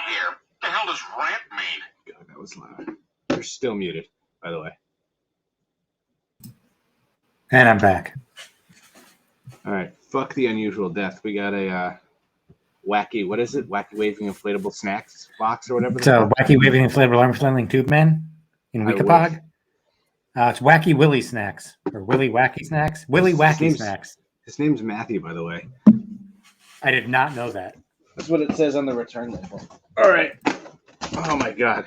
here. What the hell does rant mean? God, that was loud. You're still muted, by the way. And I'm back. All right. Fuck the unusual death. We got a wacky, what is it? Wacky waving inflatable snacks box or whatever. So wacky waving inflatable arm flailing tube man in Wikipog. It's Wacky Willy Snacks or Willy Wacky Snacks. Willy Wacky Snacks. His name's Matthew, by the way. I did not know that. That's what it says on the return label. All right. Oh my god.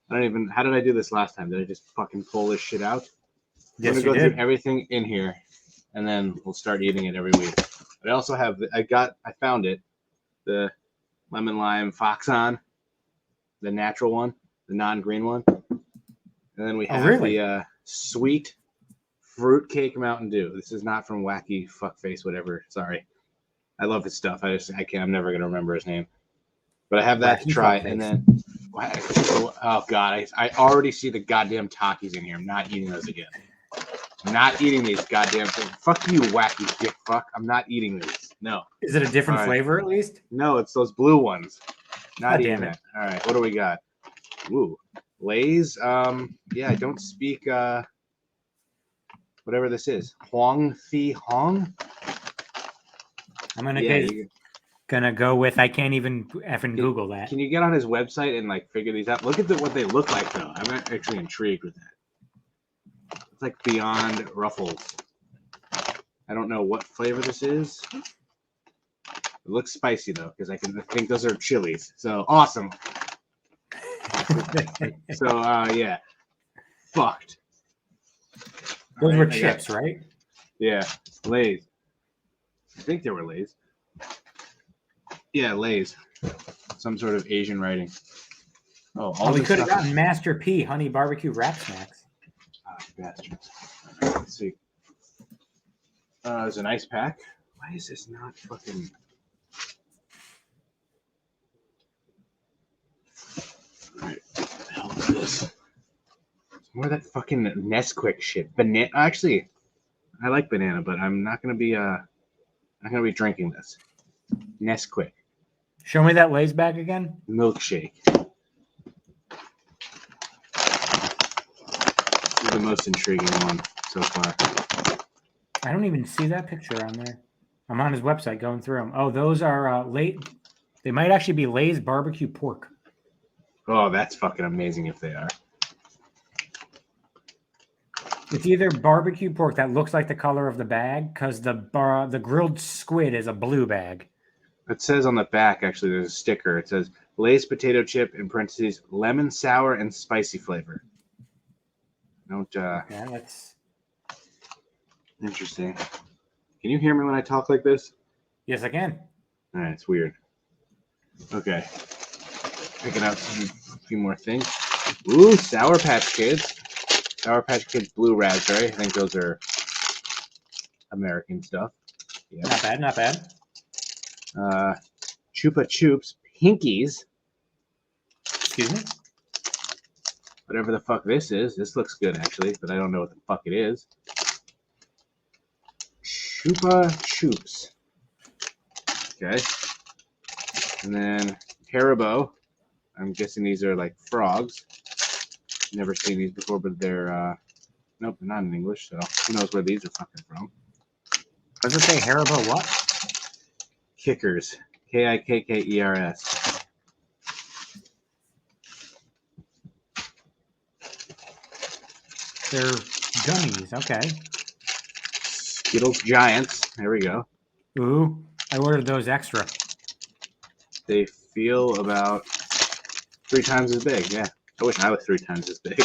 I don't even. How did I do this last time? Did I just fucking pull this shit out? Yes, I'm gonna go through everything in here, and then we'll start eating it every week. But I also have. I found it. The lemon lime Foxon, the natural one, the non-green one. And then we have the sweet fruitcake Mountain Dew. This is not from Wacky Fuckface, whatever. Sorry. I love his stuff. I'm never going to remember his name. But I have that to try. And then, oh, God. I already see the goddamn Takis in here. I'm not eating those again. I'm not eating these goddamn things. Fuck you, Wacky dick fuck. I'm not eating these. No. Is it a different flavor at least? No, it's those blue ones. Not eating that. All right. What do we got? Ooh. Lay's, yeah, I don't speak, whatever this is. Huang Thi Hong? I'm gonna go with, I can't even effing Google that. Can you get on his website and, like, figure these out? Look at what they look like, though. I'm actually intrigued with that. It's like beyond Ruffles. I don't know what flavor this is. It looks spicy, though, because I think those are chilies. So, awesome. So yeah, fucked. Those were chips, right? Yeah, Lay's. I think they were Lay's. Yeah, Lay's. Some sort of Asian writing. Oh, we could have gotten Master P honey barbecue wrap snacks. Bastards. Right, let's see. There's an ice pack. Why is this not fucking? This. More of that fucking Nesquik shit. Banana. Actually, I like banana, but I'm not gonna be drinking this. Nesquik. Show me that Lay's bag again. Milkshake. This is the most intriguing one so far. I don't even see that picture on there. I'm on his website going through them. Oh, those are They might actually be Lay's barbecue pork. Oh, that's fucking amazing if they are. It's either barbecue pork that looks like the color of the bag, because the grilled squid is a blue bag. It says on the back, actually, there's a sticker. It says Lay's potato chip, in parentheses, lemon, sour, and spicy flavor. Yeah, that's interesting. Can you hear me when I talk like this? Yes, I can. All right, it's weird. Okay. Picking out a few more things. Ooh, Sour Patch Kids. Sour Patch Kids Blue Raspberry. I think those are American stuff. Yeah. Not bad. Chupa Chups Pinkies. Excuse me? Whatever the fuck this is. This looks good, actually, but I don't know what the fuck it is. Chupa Chups. Okay. And then Haribo. I'm guessing these are like frogs. Never seen these before, but they're nope, they're not in English, so who knows where these are fucking from. Does it say Haribo what? Kickers. Kikkers. They're gummies, okay. Skittles Giants. There we go. Ooh, I ordered those extra. They feel about 3 times as big, yeah. I wish I was 3 times as big.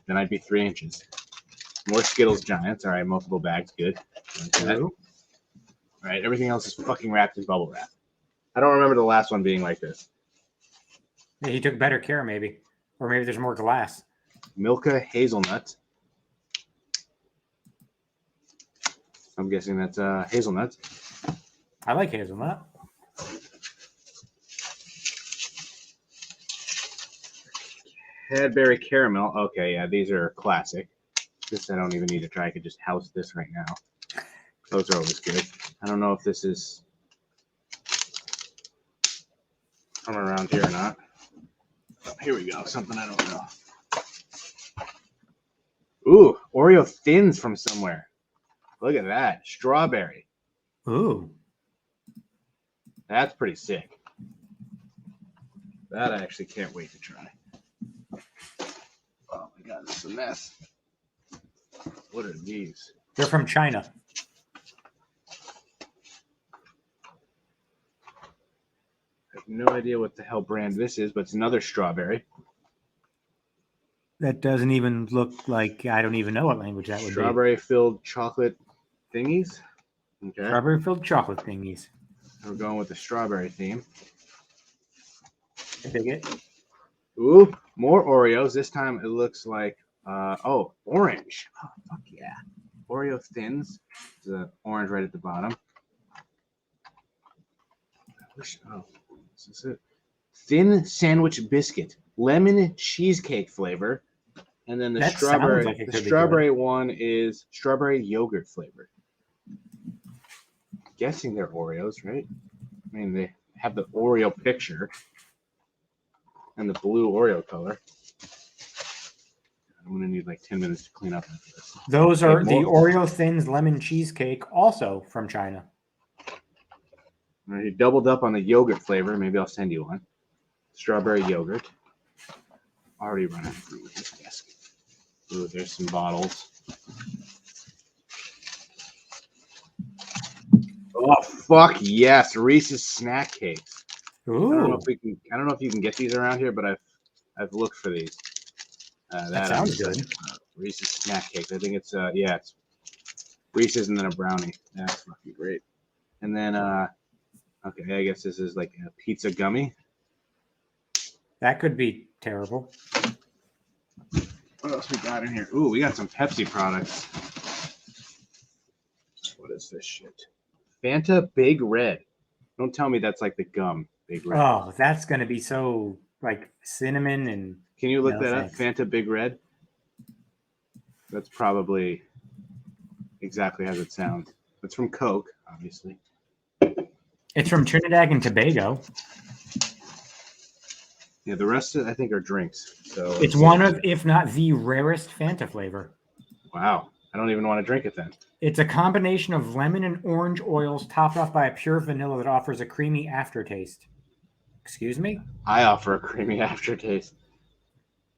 Then I'd be 3 inches. More Skittles Giants. All right, multiple bags, good. Like all right, everything else is fucking wrapped in bubble wrap. I don't remember the last one being like this. Yeah, he took better care, maybe. Or maybe there's more glass. Milka Hazelnut. I'm guessing that's hazelnuts. I like hazelnut. Cadbury Caramel. Okay, yeah, these are classic. This I don't even need to try. I could just house this right now. Those are always good. I don't know if this is... from around here or not. Oh, here we go. Something I don't know. Ooh, Oreo Thins from somewhere. Look at that. Strawberry. Ooh. That's pretty sick. That I actually can't wait to try. Oh my god, this is a mess. What are these? They're from China. I have no idea what the hell brand this is, but it's another strawberry. That doesn't even look like, I don't even know what language that would be. Strawberry-filled chocolate thingies. Okay. Strawberry-filled chocolate thingies. We're going with the strawberry theme. I dig it. Ooh, more Oreos. This time it looks like, orange. Oh, fuck yeah. Oreo Thins. The orange right at the bottom. This is it. Thin sandwich biscuit. Lemon cheesecake flavor. And then the That strawberry, sounds like it the could be strawberry one is strawberry yogurt flavor. Guessing they're Oreos, right? I mean, they have the Oreo picture and the blue Oreo color. I'm gonna need like 10 minutes to clean up after this. Those are Okay, the Oreo Thins lemon cheesecake, also from China. You doubled up on the yogurt flavor. Maybe I'll send you one. Strawberry yogurt. Already running through this desk. Ooh, there's some bottles. Oh fuck yes, Reese's snack cakes. Ooh. I don't know if you can get these around here, but I've looked for these. That sounds good. Reese's snack cakes. I think it's it's Reese's and then a brownie. That's fucking great. And then okay, I guess this is like a pizza gummy. That could be terrible. What else we got in here? Ooh, we got some Pepsi products. What is this shit? Fanta Big Red. Don't tell me that's like the gum Big Red. Oh, that's going to be so like cinnamon and. Can you look No, that thanks. up? Fanta Big Red? That's probably exactly as it sounds. It's from Coke, obviously. It's from Trinidad and Tobago. Yeah, the rest of it, I think, are drinks. So It's one of, if not the rarest Fanta flavor. Wow. I don't even want to drink it then. It's a combination of lemon and orange oils topped off by a pure vanilla that offers a creamy aftertaste. Excuse me? I offer a creamy aftertaste.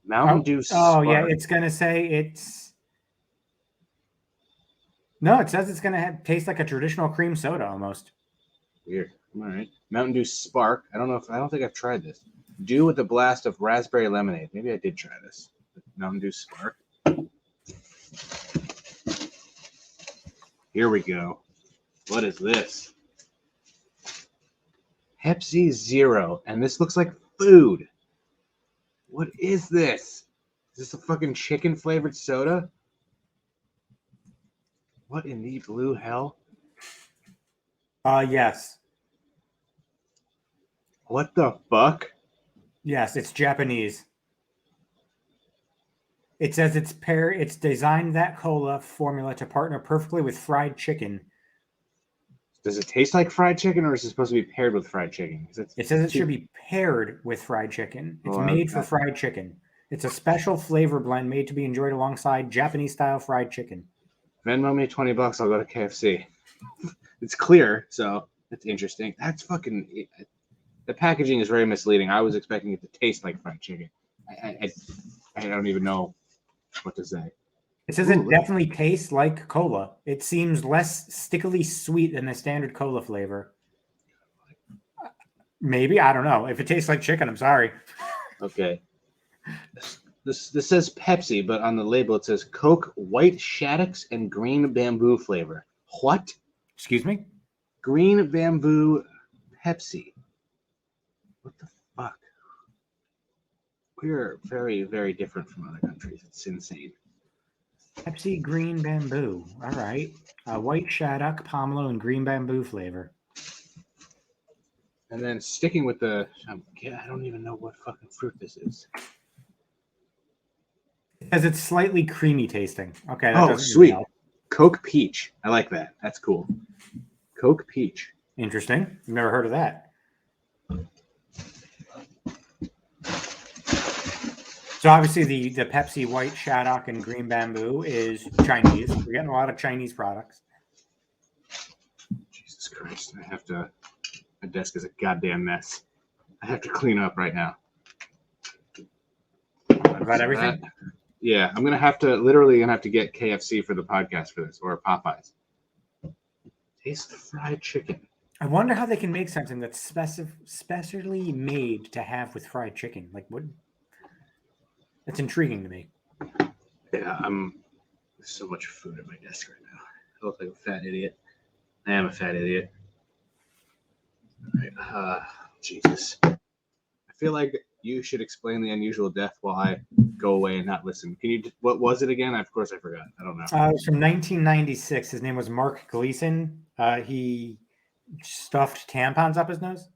Mountain Dew Oh, yeah. Spark. It's going to say it's. No, it says it's going to taste like a traditional cream soda almost. Weird. All right. Mountain Dew Spark. I don't think I've tried this. Dew with a blast of raspberry lemonade. Maybe I did try this. Mountain Dew Spark. Here we go. What is this? Pepsi Zero. And this looks like food. What is this? Is this a fucking chicken flavored soda? What in the blue hell? Yes. What the fuck? Yes, it's Japanese. It says it's designed that cola formula to partner perfectly with fried chicken. Does it taste like fried chicken, or is it supposed to be paired with fried chicken? It says it should be paired with fried chicken. It's Oh, made for okay. fried chicken. It's a special flavor blend made to be enjoyed alongside Japanese-style fried chicken. Venmo me $20. I'll go to KFC. It's clear, so it's interesting. That's fucking. The packaging is very misleading. I was expecting it to taste like fried chicken. I don't even know what to say. It says it definitely tastes like cola. It seems less stickily sweet than the standard cola flavor. Maybe, I don't know. If it tastes like chicken, I'm sorry. Okay. This says Pepsi, but on the label it says Coke White Shaddix and Green Bamboo flavor. What? Excuse me? Green Bamboo Pepsi. What the fuck? We're very, very different from other countries. It's insane. Pepsi Green Bamboo. All right. White Shaddock, Pomelo, and Green Bamboo flavor. And then sticking with I don't even know what fucking fruit this is. Because it's slightly creamy tasting. Okay. Oh, doesn't sweet. help. Coke Peach. I like that. That's cool. Coke Peach. Interesting. I've never heard of that. So obviously the Pepsi White Shaddock and Green Bamboo is Chinese. We're getting a lot of Chinese products. Jesus Christ! My desk is a goddamn mess. I have to clean up right now. About everything? Yeah, I'm literally gonna have to get KFC for the podcast for this, or Popeyes. Taste the fried chicken. I wonder how they can make something that's specially made to have with fried chicken. Like what? That's intriguing to me. Yeah, there's so much food at my desk right now. I look like a fat idiot. I am a fat idiot. All right. Jesus. I feel like you should explain the unusual death while I go away and not listen. Can you? What was it again? Of course, I forgot. I don't know. It was from 1996. His name was Mark Gleason. He stuffed tampons up his nose.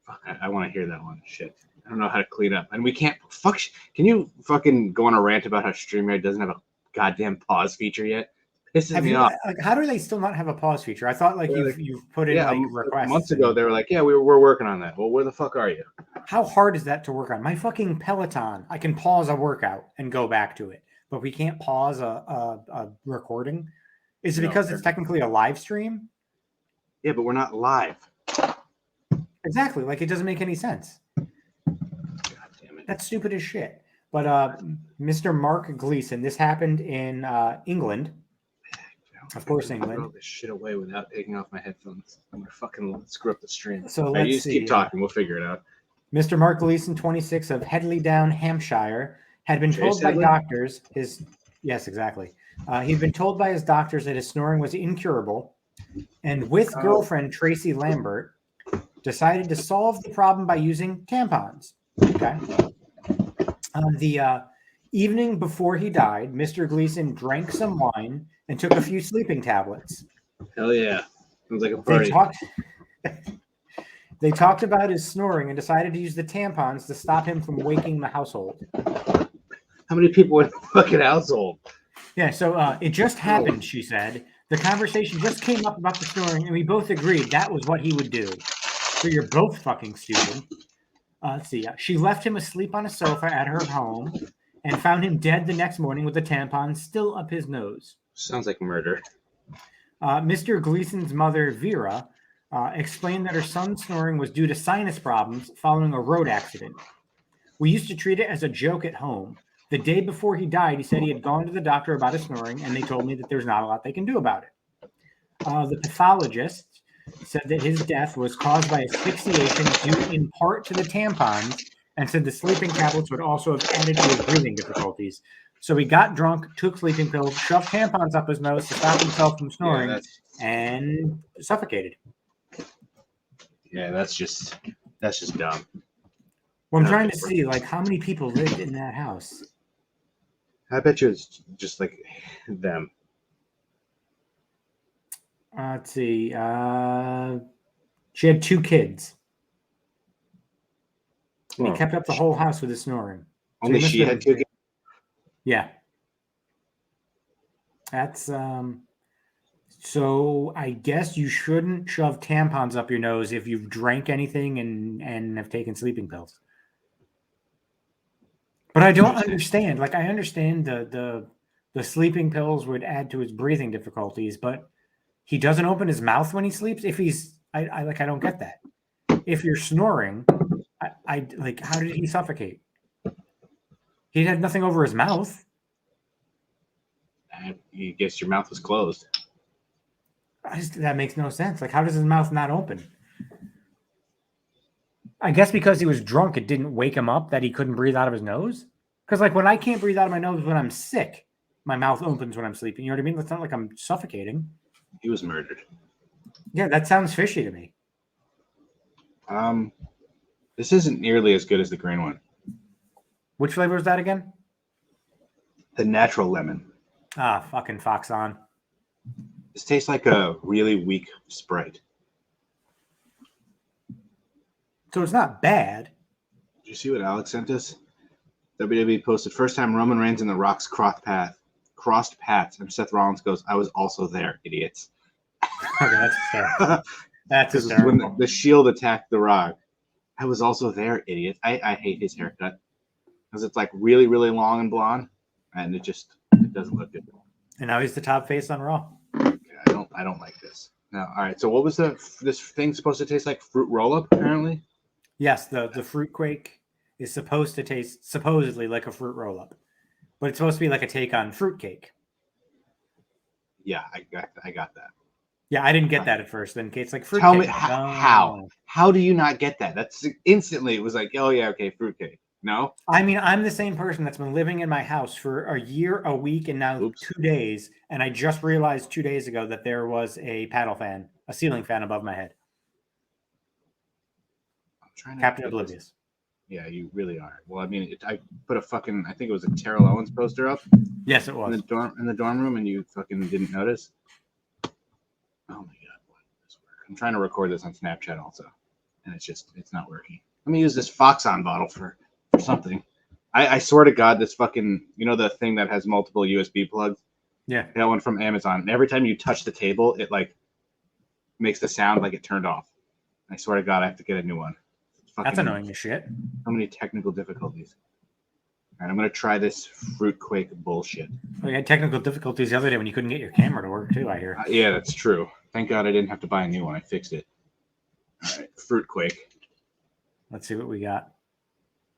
Fuck, I want to hear that one. Shit. I don't know how to clean up. And we can't. Fuck. Can you fucking go on a rant about how StreamYard doesn't have a goddamn pause feature yet? Pisses me off. Like, how do they still not have a pause feature? I thought like you've put in like requests. Months ago, they were like, yeah, we're working on that. Well, where the fuck are you? How hard is that to work on? My fucking Peloton, I can pause a workout and go back to it, but we can't pause a recording. Is it because it's technically a live stream? Yeah, but we're not live. Exactly. Like it doesn't make any sense. God damn it. That's stupid as shit. But Mr. Mark Gleason, this happened in England. Of course, England. Throw this shit away without taking off my headphones. I'm gonna fucking screw up the stream. So you just keep talking. We'll figure it out. Mr. Mark Gleason, 26, of Headley Down, Hampshire, had been told by doctors yes, exactly. He'd been told by his doctors that his snoring was incurable, and with girlfriend Tracy Lambert, decided to solve the problem by using tampons. Okay. On the evening before he died, Mr. Gleason drank some wine and took a few sleeping tablets. Hell yeah. Sounds like a party. They talked about his snoring and decided to use the tampons to stop him from waking the household. How many people in the fucking household? Yeah, so it just happened, she said. The conversation just came up about the snoring, and we both agreed that was what he would do. So you're both fucking stupid. Let's see. She left him asleep on a sofa at her home and found him dead the next morning with the tampon still up his nose. Sounds like murder. Mr. Gleason's mother, Vera, explained that her son's snoring was due to sinus problems following a road accident. We used to treat it as a joke at home. The day before he died, he said he had gone to the doctor about his snoring, and they told me that there's not a lot they can do about it. The pathologist said that his death was caused by asphyxiation due in part to the tampons, and said the sleeping tablets would also have added to his breathing difficulties. So he got drunk, took sleeping pills, shoved tampons up his nose to stop himself from snoring, and suffocated. Yeah, that's just dumb. Well, I'm trying to see, like, how many people lived in that house. I bet you it's just like them. Let's see. She had 2 kids. And he kept up the whole house with his snoring. Only she had 2 kids? Yeah. That's so I guess you shouldn't shove tampons up your nose if you've drank anything and have taken sleeping pills. But I don't understand. Like, I understand the sleeping pills would add to his breathing difficulties, but he doesn't open his mouth when he sleeps. If he's, I don't get that. If you're snoring, I like, how did he suffocate? He had nothing over his mouth. I guess your mouth was closed. That makes no sense. Like, how does his mouth not open? I guess because he was drunk, it didn't wake him up that he couldn't breathe out of his nose. Because, like, when I can't breathe out of my nose when I'm sick, my mouth opens when I'm sleeping. You know what I mean? It's not like I'm suffocating. He was murdered. Yeah, that sounds fishy to me. This isn't nearly as good as the green one. Which flavor is that again? The natural lemon. Ah, fucking Fox on. This tastes like a really weak Sprite. So it's not bad. Did you see what Alex sent us? WWE posted first time Roman Reigns and The Rock's crossed paths, and Seth Rollins goes, "I was also there, idiots." Okay, that's fair. That's This is terrible. when the Shield attacked The Rock. I was also there, idiot. I hate his haircut. because it's like really, really long and blonde, and it doesn't look good. And now he's the top face on Raw. Okay, I don't like this. No, all right. So what was this thing supposed to taste like? Fruit roll up, apparently. Yes, the fruit quake is supposed to taste supposedly like a fruit roll up, but it's supposed to be like a take on fruit cake. Yeah, I got that. Yeah, I didn't get that at first. Then Kate's like, fruit Tell cake. me how do you not get that? That's instantly. It was like, oh yeah, okay, fruitcake. No, I mean, I'm the same person that's been living in my house for a year, a week, and now Oops. 2 days. And I just realized 2 days ago that there was a paddle fan, a ceiling fan above my head. I'm trying to Captain get this- Oblivious. Yeah, you really are. Well, I mean, I put a fucking, I think it was a Terrell Owens poster up Yes, it in was. the dorm room, and you fucking didn't notice. Oh my god, why did this work? I'm trying to record this on Snapchat also, and it's not working. Let me use this Foxon bottle for something. I swear to God, this fucking, the thing that has multiple USB plugs. Yeah. That one from Amazon. And every time you touch the table, it like makes the sound like it turned off. I swear to God, I have to get a new one. That's annoying as shit. So many technical difficulties. All right, I'm gonna try this fruitquake bullshit. Oh, you had technical difficulties the other day when you couldn't get your camera to work too, I hear. Yeah, that's true. Thank God I didn't have to buy a new one. I fixed it. All right, fruitquake. Let's see what we got.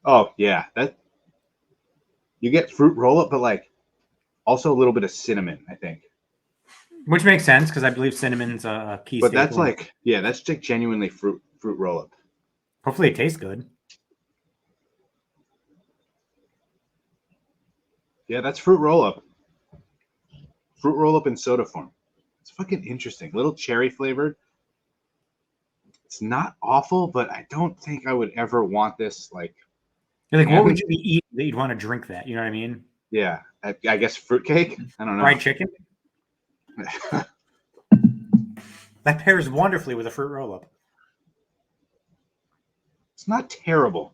Oh yeah, that you get fruit roll up, but like also a little bit of cinnamon, I think. Which makes sense because I believe cinnamon's a key But staple. that's like, yeah, that's like genuinely fruit roll up. Hopefully it tastes good. Yeah, that's fruit roll up. Fruit roll up in soda form. It's fucking interesting. Little cherry flavored. It's not awful, but I don't think I would ever want this. Like, You're like, Yeah. what would you be eating that you'd want to drink that? You know what I mean? yeah, I guess fruitcake. I don't know. Fried chicken? That pairs wonderfully with a fruit roll up. It's not terrible.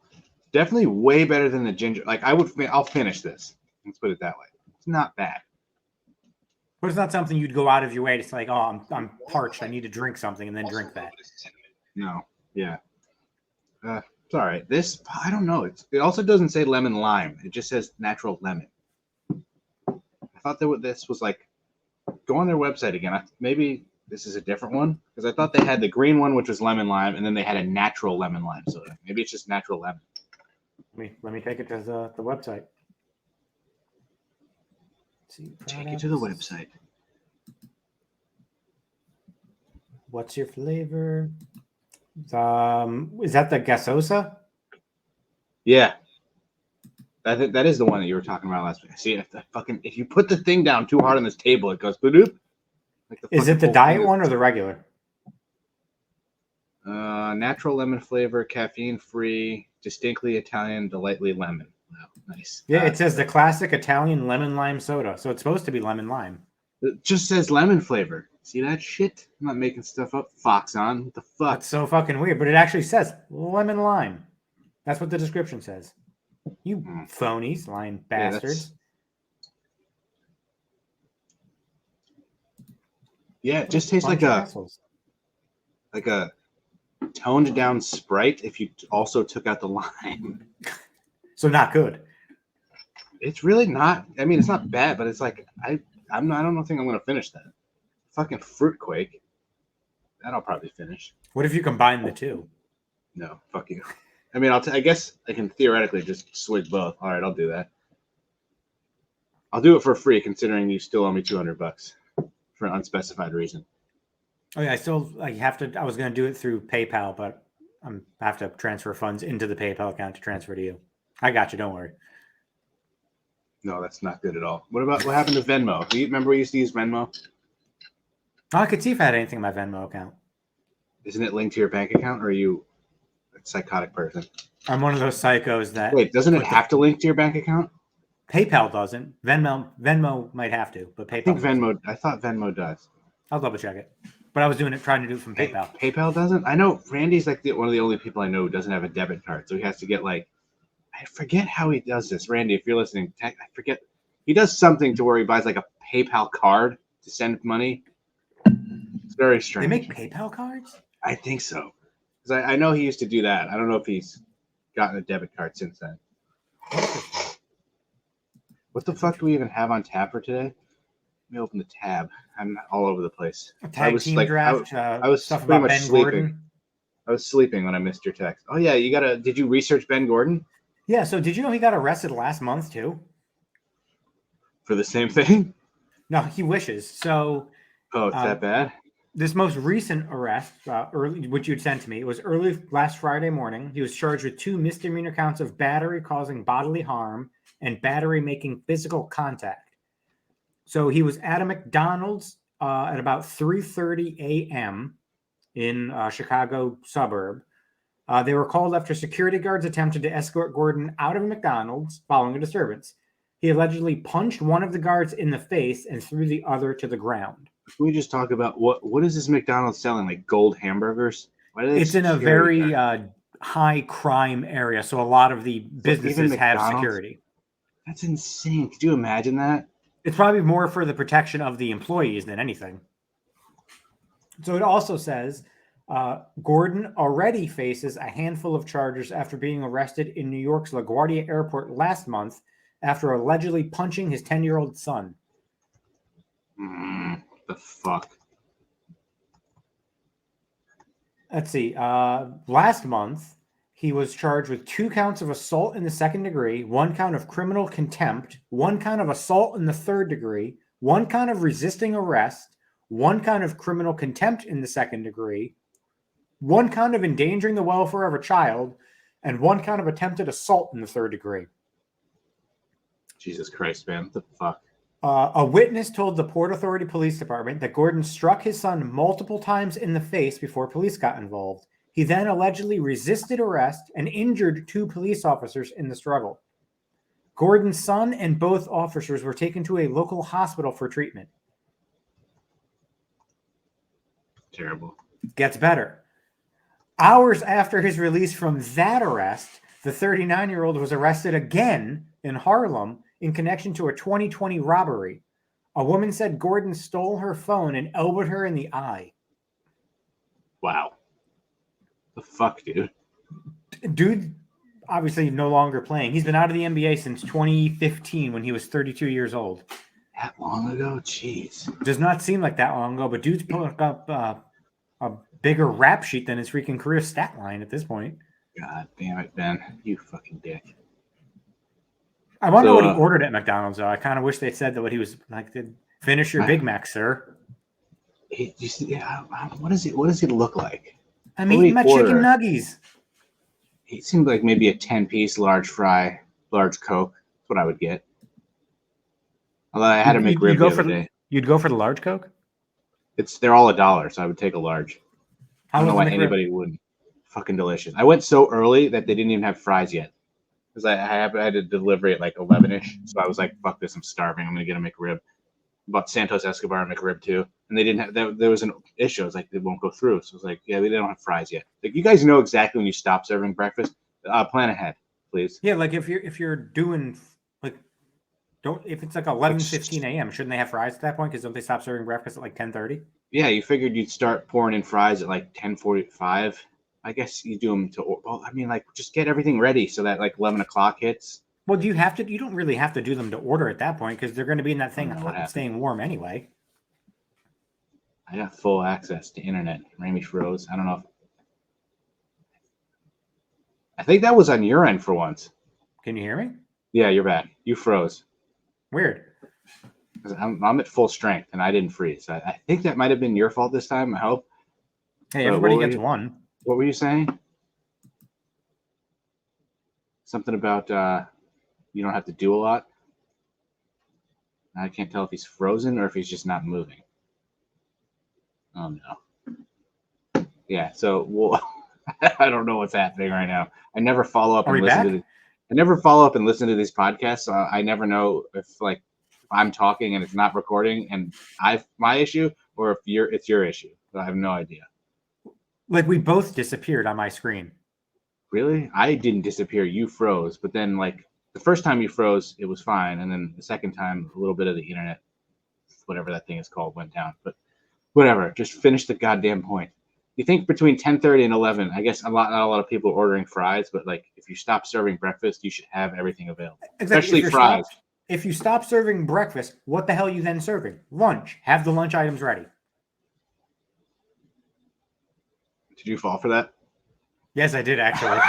Definitely way better than the ginger. Like I'll finish this. Let's put it that way. It's not bad. But it's not something you'd go out of your way to say, like, oh, I'm parched. I need to drink something and then drink that. No. Yeah. It's all right. This, I don't know. It also doesn't say lemon lime. It just says natural lemon. I thought this was like, go on their website again. Maybe this is a different one because I thought they had the green one, which was lemon lime, and then they had a natural lemon lime soda. Maybe it's just natural lemon. Let me take it to the website. See, Take it to the website. What's your flavor? Is that the gasosa? Yeah. That is the one that you were talking about last week. See, if you put the thing down too hard on this table, it goes bloop. Like Is it the diet one or the regular? Natural lemon flavor, caffeine free, distinctly Italian, delightfly lemon. Wow, nice. Yeah, it says the classic Italian lemon lime soda. So it's supposed to be lemon lime. It just says lemon flavor. See that shit? I'm not making stuff up. Foxon. What the fuck? That's so fucking weird. But it actually says lemon lime. That's what the description says. You phonies, lying bastards. Yeah, it just tastes like a toned down Sprite if you also took out the lime. So not good. It's really not. I mean, it's not bad, but it's like I don't think I'm gonna finish that. Fucking fruitquake. That I'll probably finish. What if you combine the two? No, fuck you. I mean, I guess I can theoretically just swig both. All right, I'll do that. I'll do it for free, considering you still owe me $200 for an unspecified reason. Oh yeah, I have to. I was going to do it through PayPal, but I have to transfer funds into the PayPal account to transfer to you. I got you. Don't worry. No, that's not good at all. What happened to Venmo? Do you remember we used to use Venmo? Oh, I could see if I had anything in my Venmo account. Isn't it linked to your bank account, or are you a psychotic person? I'm one of those psychos that. Wait, doesn't it have to link to your bank account? PayPal doesn't. Venmo might have to, but PayPal. I thought Venmo does. I'll double check it. But I was trying to do it from PayPal. PayPal doesn't? I know Randy's like one of the only people I know who doesn't have a debit card. So he has to get I forget how he does this. Randy, if you're listening, I forget. He does something to where he buys like a PayPal card to send money. It's very strange. They make PayPal cards? I think so. Because I know he used to do that. I don't know if he's gotten a debit card since then. What the fuck do we even have on tap for today? Let me open the tab. I'm all over the place. Tag team draft. I was Stuff pretty about much Ben sleeping. Gordon. I was sleeping when I missed your text. Oh yeah, did you research Ben Gordon Yeah. So did you know he got arrested last month too? for the same thing? No, he wishes. So Oh, it's that bad? this most recent arrest, which you'd sent to me, it was early last Friday morning. He was charged with 2 misdemeanor counts of battery causing bodily harm and battery making physical contact. So he was at a McDonald's at about 3:30 a.m. in a Chicago suburb. They were called after security guards attempted to escort Gordon out of a McDonald's following a disturbance. He allegedly punched one of the guards in the face and threw the other to the ground. Can we just talk about what is this McDonald's selling? Like gold hamburgers? Why do they have It's in a security very guards? high crime area, so a lot of the businesses have McDonald's? security. That's insane. Could you imagine that? It's probably more for the protection of the employees than anything. So it also says Gordon already faces a handful of charges after being arrested in New York's LaGuardia Airport last month after allegedly punching his 10-year-old son. The fuck? Let's see. Last month, he was charged with 2 counts of assault in the 2nd degree, 1 count of criminal contempt, 1 count of assault in the 3rd degree, 1 count of resisting arrest, 1 count of criminal contempt in the 2nd degree, 1 count of endangering the welfare of a child, and 1 count of attempted assault in the 3rd degree. Jesus Christ, man. What the fuck? A witness told the Port Authority Police Department that Gordon struck his son multiple times in the face before police got involved. He then allegedly resisted arrest and injured 2 police officers in the struggle. Gordon's son and both officers were taken to a local hospital for treatment. Terrible. Gets better. Hours after his release from that arrest, the 39-year-old was arrested again in Harlem in connection to a 2020 robbery. A woman said Gordon stole her phone and elbowed her in the eye. Wow. The fuck, dude? Dude, obviously no longer playing. He's been out of the NBA since 2015 when he was 32 years old. That long ago? Jeez. Does not seem like that long ago, but dude's putting up a bigger rap sheet than his freaking career stat line at this point. God damn it, Ben. You fucking dick. I wonder what he ordered at McDonald's, though. I kind of wish they said that what he was like, finish your Big Mac, sir. What does it look like? I'm eating my chicken nuggies. It seemed like maybe a 10-piece large fry, large Coke. That's what I would get. Although I had a McRib the other day. You'd go for the large Coke? They're all $1, so I would take a large. I don't know why anybody wouldn't. Fucking delicious. I went so early that they didn't even have fries yet. Because I had a delivery at like 11-ish. So I was like, fuck this, I'm starving. I'm going to get a McRib. Bought Santos Escobar and McRib too. And they didn't have, there was an issue. I was like, they won't go through. So I was like, yeah, they don't have fries yet. Like, you guys know exactly when you stop serving breakfast. Plan ahead, please. Yeah, like if you're doing like, if it's like 11:15 a.m., shouldn't they have fries at that point? Because don't they stop serving breakfast at like 10:30? Yeah, you figured you'd start pouring in fries at like 10:45. I guess you do them just get everything ready so that like 11 o'clock hits. Well, you don't really have to do them to order at that point because they're going to be in that thing staying warm anyway. I got full access to internet. Rami froze. I don't know. I think that was on your end for once. Can you hear me? Yeah, you're back. You froze. Weird. I'm at full strength and I didn't freeze. I think that might have been your fault this time. I hope. Hey, everybody gets one. What were you saying? Something about you don't have to do a lot. I can't tell if he's frozen or if he's just not moving. Oh no. Yeah. So I don't know what's happening right now. I never follow up and listen to these podcasts. So I never know if I'm talking and it's not recording and my issue or if it's your issue. So I have no idea. Like we both disappeared on my screen. Really? I didn't disappear. You froze. But then the first time you froze, it was fine. And then the second time, a little bit of the internet, whatever that thing is called, went down. But whatever. Just finish the goddamn point. You think between 10:30 and 11, I guess not a lot of people are ordering fries, but if you stop serving breakfast, you should have everything available. Exactly. Especially fries. If you stop serving breakfast, what the hell are you then serving? Lunch. Have the lunch items ready. Did you fall for that? Yes, I did actually.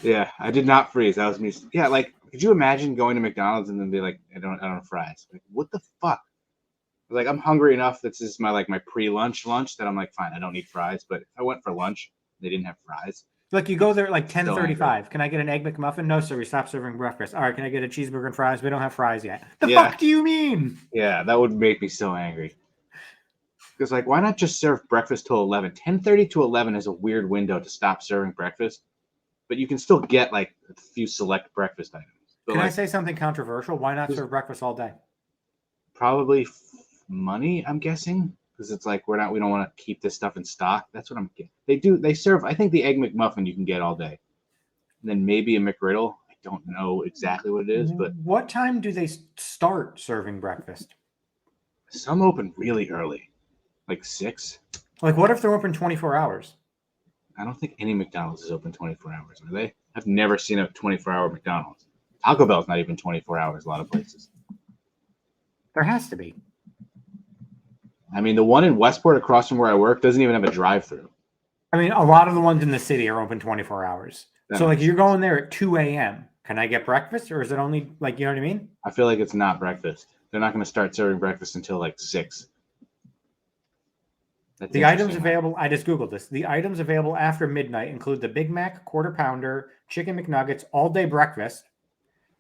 Yeah, I did not freeze. That was me. Yeah, like, could you imagine going to McDonald's and then be like, I don't have fries. Like, what the fuck? Like, I'm hungry enough. This is my pre-lunch that I'm like, fine, I don't need fries. But if I went for lunch, they didn't have fries. Like you go there at like Still 10:35. Can I get an egg McMuffin? No, sir. We stopped serving breakfast. All right. Can I get a cheeseburger and fries? We don't have fries yet. The Yeah. fuck do you mean? Yeah, that would make me so angry. Because, like, why not just serve breakfast till 11? 10:30 to 11 is a weird window to stop serving breakfast. But you can still get, like, a few select breakfast items. But, Can I like, say something controversial? Why not serve breakfast all day? probably money, I'm guessing. Because it's like we don't want to keep this stuff in stock. That's what I'm getting. They serve, I think the Egg McMuffin you can get all day. And then maybe a McGriddle. I don't know exactly what it is, but What time do they start serving breakfast? some open really early. Like 6. Like, what if they're open 24 hours? I don't think any McDonald's is open 24 hours, are they? I've never seen a 24-hour McDonald's. Taco Bell's not even 24 hours a lot of places. There has to be. I mean, the one in Westport across from where I work doesn't even have a drive-through. I mean, a lot of the ones in the city are open 24 hours. So, like, you're going there at 2 a.m. Can I get breakfast? Or is it only, like, you know what I mean? I feel like it's not breakfast. They're not going to start serving breakfast until, like, 6. The items available, I just Googled this. The items available after midnight include the Big Mac, Quarter Pounder, Chicken McNuggets, all-day breakfast,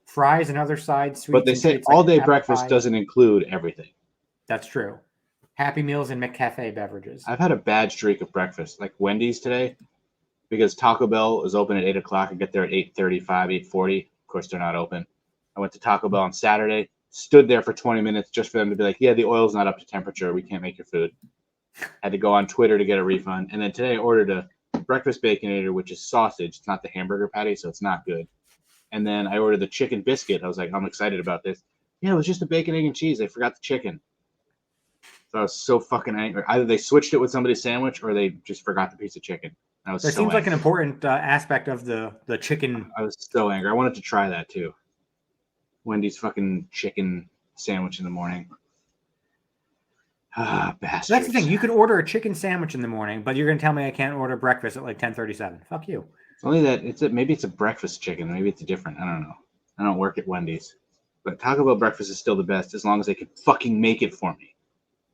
fries and other sides, sweets. But they say all-day breakfast doesn't include everything. That's true. Happy Meals and McCafe beverages. I've had a bad streak of breakfast, like Wendy's today, because Taco Bell is open at 8 o'clock. I get there at 8:35, 8:40. Of course, they're not open. I went to Taco Bell on Saturday, stood there for 20 minutes just for them to be like, yeah, the oil's not up to temperature. We can't make your food. Had to go on Twitter to get a refund. And then today I ordered a breakfast Baconator, which is sausage. It's not the hamburger patty, so it's not good. And then I ordered the chicken biscuit. I was like, I'm excited about this. Yeah, it was just a bacon, egg, and cheese. They forgot the chicken. So I was so fucking angry. Either they switched it with somebody's sandwich or they just forgot the piece of chicken. I was That seems like an important aspect of the chicken. I was so angry. I wanted to try that too. Wendy's fucking chicken sandwich in the morning. Ah, bastards. That's the thing. You could order a chicken sandwich in the morning, but you're going to tell me I can't order breakfast at like 10:37. Fuck you. It's only that maybe it's a breakfast chicken. Maybe it's different. I don't know. I don't work at Wendy's. But Taco Bell breakfast is still the best as long as they can fucking make it for me.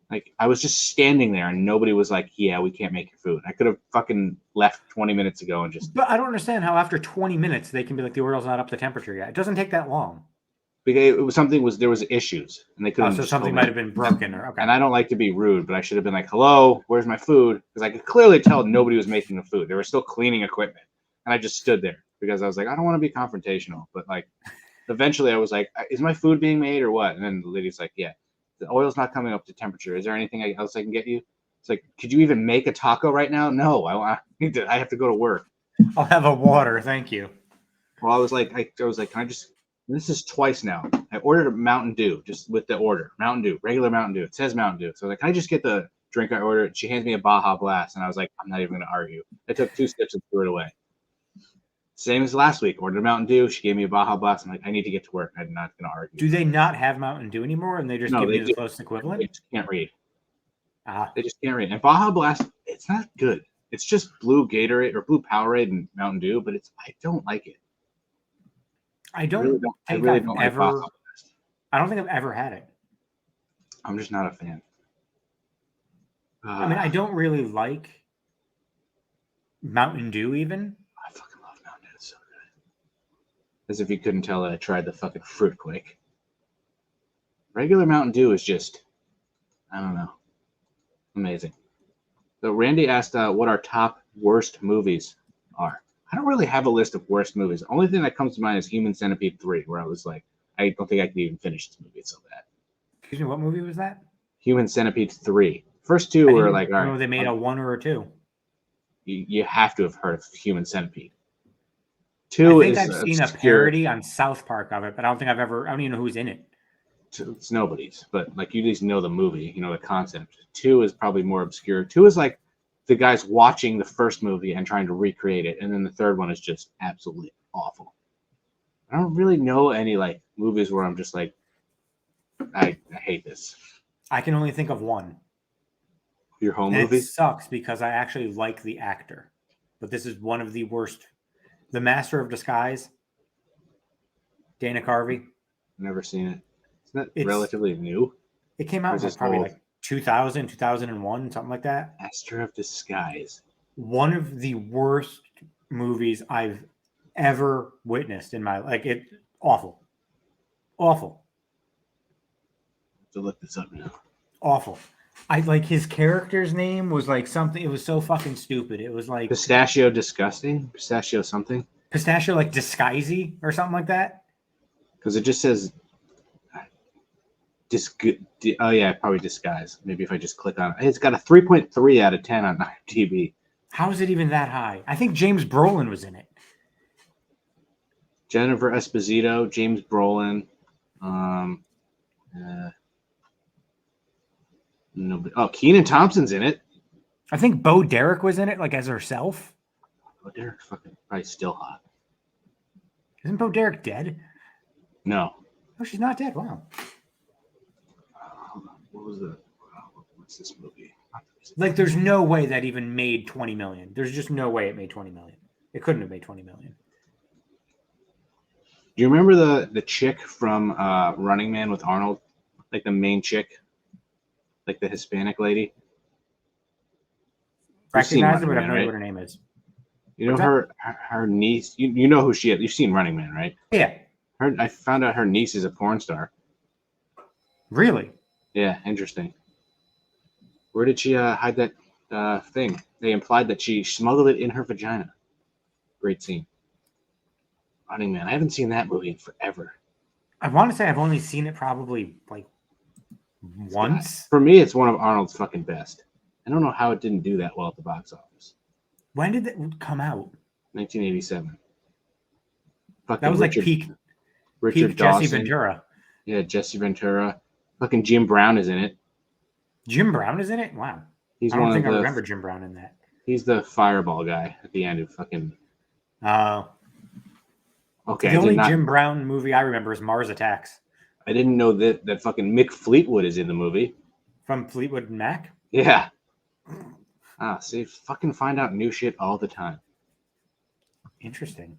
Like, I was just standing there and nobody was like, yeah, we can't make your food. I could have fucking left 20 minutes ago and just... But I don't understand how after 20 minutes they can be like, the order's not up to temperature yet. It doesn't take that long. Because there was issues and they couldn't... so something might have been broken or... Okay. And I don't like to be rude, but I should have been like, hello, where's my food? Because I could clearly tell nobody was making the food. They were still cleaning equipment. And I just stood there because I was like, I don't want to be confrontational. But like, eventually I was like, is my food being made or what? And then the lady's like, yeah. The oil's not coming up to temperature. Is there anything else I can get you? It's like, could you even make a taco right now? No, I have to go to work. I'll have a water, thank you. Well, I was like, can I just? This is twice now. I ordered a Mountain Dew just with the order. Mountain Dew, regular Mountain Dew. It says Mountain Dew. So I was like, can I just get the drink I ordered? She hands me a Baja Blast, and I was like, I'm not even going to argue. I took 2 sips and threw it away. Same as last week. Ordered Mountain Dew. She gave me a Baja Blast. I'm like, I need to get to work. I'm not going to argue. Do they not have Mountain Dew anymore, and they just give you the closest equivalent? They just can't read. They just can't read. And Baja Blast, it's not good. It's just blue Gatorade or blue Powerade and Mountain Dew, but I don't like it. I don't think I've ever had it. I'm just not a fan. I mean, I don't really like Mountain Dew even. I fucking love Mountain Dew. It's so good. As if you couldn't tell that I tried the fucking Fruit Quake. Regular Mountain Dew is just, I don't know, amazing. So Randy asked what our top worst movies are. I don't really have a list of worst movies. The only thing that comes to mind is Human Centipede 3, where I was like, I don't think I could even finish this movie. It's so bad. Excuse me, what movie was that? Human Centipede 3. First 2 were like, all right. They made a 1 or a 2. You have to have heard of Human Centipede. 2 I think is I've seen a parody on South Park of it, but I don't even know who's in it. It's nobody's, but like you at least know the movie, you know the concept. 2 is probably more obscure. 2 is like the guy's watching the first movie and trying to recreate it, and then the third one is just absolutely awful. I don't really know any like movies where I'm just like, I hate this. I can only think of one. Your home And movies? it sucks because I actually like the actor. But this is one of the worst. The Master of Disguise, Dana Carvey. Never seen it. Isn't that It's- relatively new? It came Or out is in this probably old? like 2000, 2001, something like that. Master of Disguise. One of the worst movies I've ever witnessed in my it awful. Awful. To look this up now. Awful. I like his character's name was like something. It was so fucking stupid. It was like Pistachio Disgusting? Pistachio something? Pistachio, like Disguisey or something like that. Because it just says oh yeah, probably Disguise. Maybe if I just click on it. It's got a 3.3 out of 10 on IMDb. How is it even that high? I think James Brolin was in it. Jennifer Esposito, James Brolin. Nobody. Oh, Kenan Thompson's in it. I think Bo Derek was in it, like as herself. Oh, Derek's fucking probably still hot. Isn't Bo Derek dead? No. Oh, she's not dead. Wow. Hold on. What was the? What's this movie? Like, there's no way that even made 20 million. There's just no way it made 20 million. It couldn't have made 20 million. Do you remember the chick from Running Man with Arnold? Like the main chick? Like the Hispanic lady? Recognize her, but I Running have no Man, idea right? what her name is. You know What's her niece. You know who she is. You've seen Running Man, right? Yeah. I found out her niece is a porn star. Really? Yeah, interesting. Where did she hide that thing? They implied that she smuggled it in her vagina. Great scene. Running Man. I haven't seen that movie in forever. I want to say I've only seen it probably like once. For me, it's one of Arnold's fucking best. I don't know how it didn't do that well at the box office. When did it come out? 1987. Fucking That was like Richard peak Dawson. Jesse Ventura. Yeah, Jesse Ventura. Fucking Jim Brown is in it. Jim Brown is in it? Wow. He's I don't one think of I the. remember Jim Brown in that. He's the fireball guy at the end who fucking. Okay. The only Jim Brown movie I remember is Mars Attacks. I didn't know that fucking Mick Fleetwood is in the movie. From Fleetwood Mac? Yeah. See, fucking find out new shit all the time. Interesting.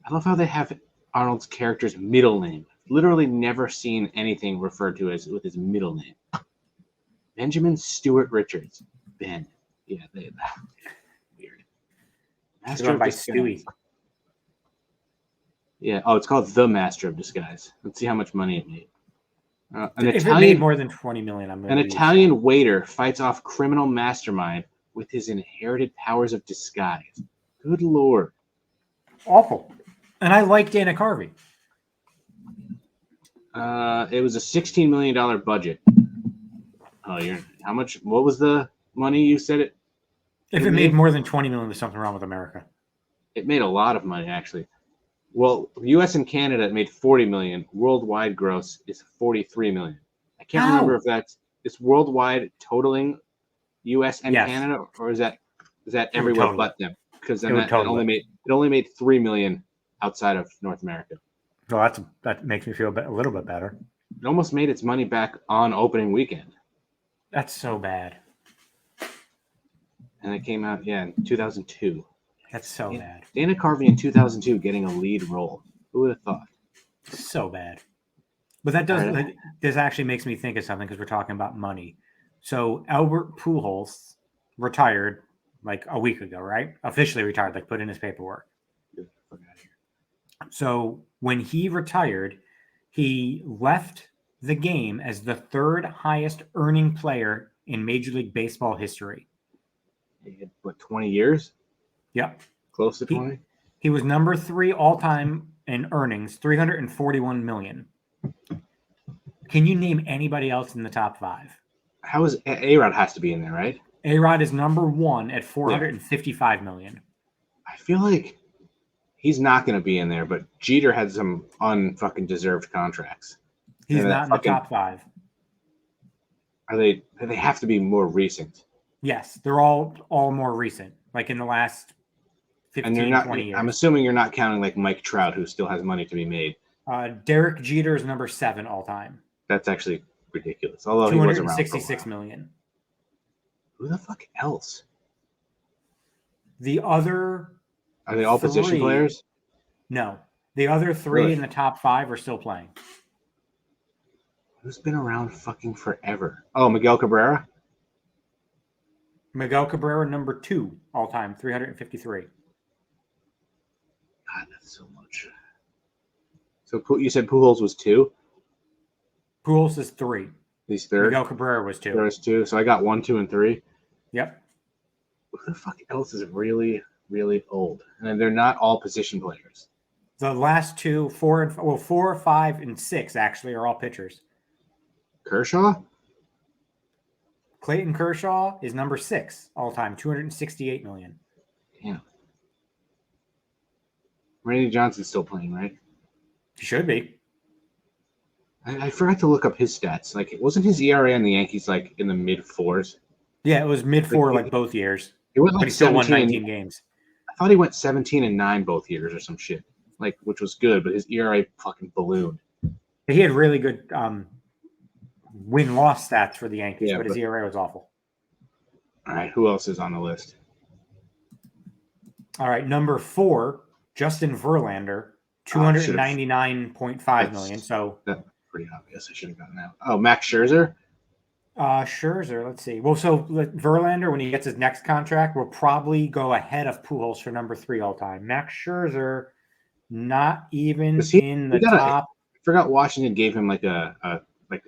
I love how they have Arnold's character's middle name. Literally never seen anything referred to as with his middle name. Benjamin Stewart Richards. Ben. Yeah, weird. Master by Stewie. Yeah. Oh, it's called The Master of Disguise. Let's see how much money it made. If it made more than 20 million, an Italian waiter fights off criminal mastermind with his inherited powers of disguise. Good lord. Awful. And I like Dana Carvey. It was a $16 million budget. Oh, how much? What was the money you said it? If it made more than 20 million, there's something wrong with America. It made a lot of money, actually. Well, U.S. and Canada it made 40 million. Worldwide gross is 43 million. I can't remember if it's worldwide totaling U.S. and Canada, or is that everywhere but them? Because then it only made 3 million outside of North America. Well, that makes me feel a little bit better. It almost made its money back on opening weekend. That's so bad. And it came out, in 2002. That's so bad. Dana Carvey in 2002 getting a lead role. Who would have thought? So bad. But this actually makes me think of something because we're talking about money. So Albert Pujols retired like a week ago, right? Officially retired, like put in his paperwork. So when he retired, he left the game as the third highest earning player in Major League Baseball history. He had, 20 years? Yep. Close to 20? He was number 3 all-time in earnings, $341 million. Can you name anybody else in the top 5? How is A-Rod has to be in there, right? A-Rod is number 1 at $455 million. I feel like he's not going to be in there, but Jeter had some unfucking deserved contracts. He's not in the top 5. They have to be more recent. Yes, they're all more recent, like in the last 15, 20 years. I'm assuming you're not counting like Mike Trout, who still has money to be made. Derek Jeter is number 7 all time. That's actually ridiculous. Although he was around for a 266 while. million. Who the fuck else? The other Are they all position 3 players? No. The other 3 Really? in the top 5 are still playing. Who's been around fucking forever? Oh, Miguel Cabrera? Miguel Cabrera, number 2 all time, 353. God, that's so much. So you said Pujols was 2? Pujols is 3. He's third? Miguel Cabrera was 2. There was 2. So I got 1, 2, and 3. Yep. Who the fuck else is really, really old? And then they're not all position players. The last 2, 4, 5, and 6 actually are all pitchers. Kershaw? Clayton Kershaw is number 6 all time, 268 million. Damn. Randy Johnson's still playing, right? He should be. I forgot to look up his stats. Like, wasn't his ERA on the Yankees like in the mid 4s? Yeah, it was mid 4 like both years. He went But like he still won 17 19 games. I thought he went 17-9 both years or some shit. Like, which was good, but his ERA fucking ballooned. He had really good win-loss stats for the Yankees, Yeah, but his but- ERA was awful. All right, who else is on the list? All right, number 4, Justin Verlander, Oh, should've- 299.5 million. So That's pretty obvious. I should have gotten that. Oh, Max Scherzer? Scherzer, let's see. Well, so Verlander, when he gets his next contract, will probably go ahead of Pujols for number 3 all time. Max Scherzer, not even Is he- in the he got a- top. I forgot Washington gave him like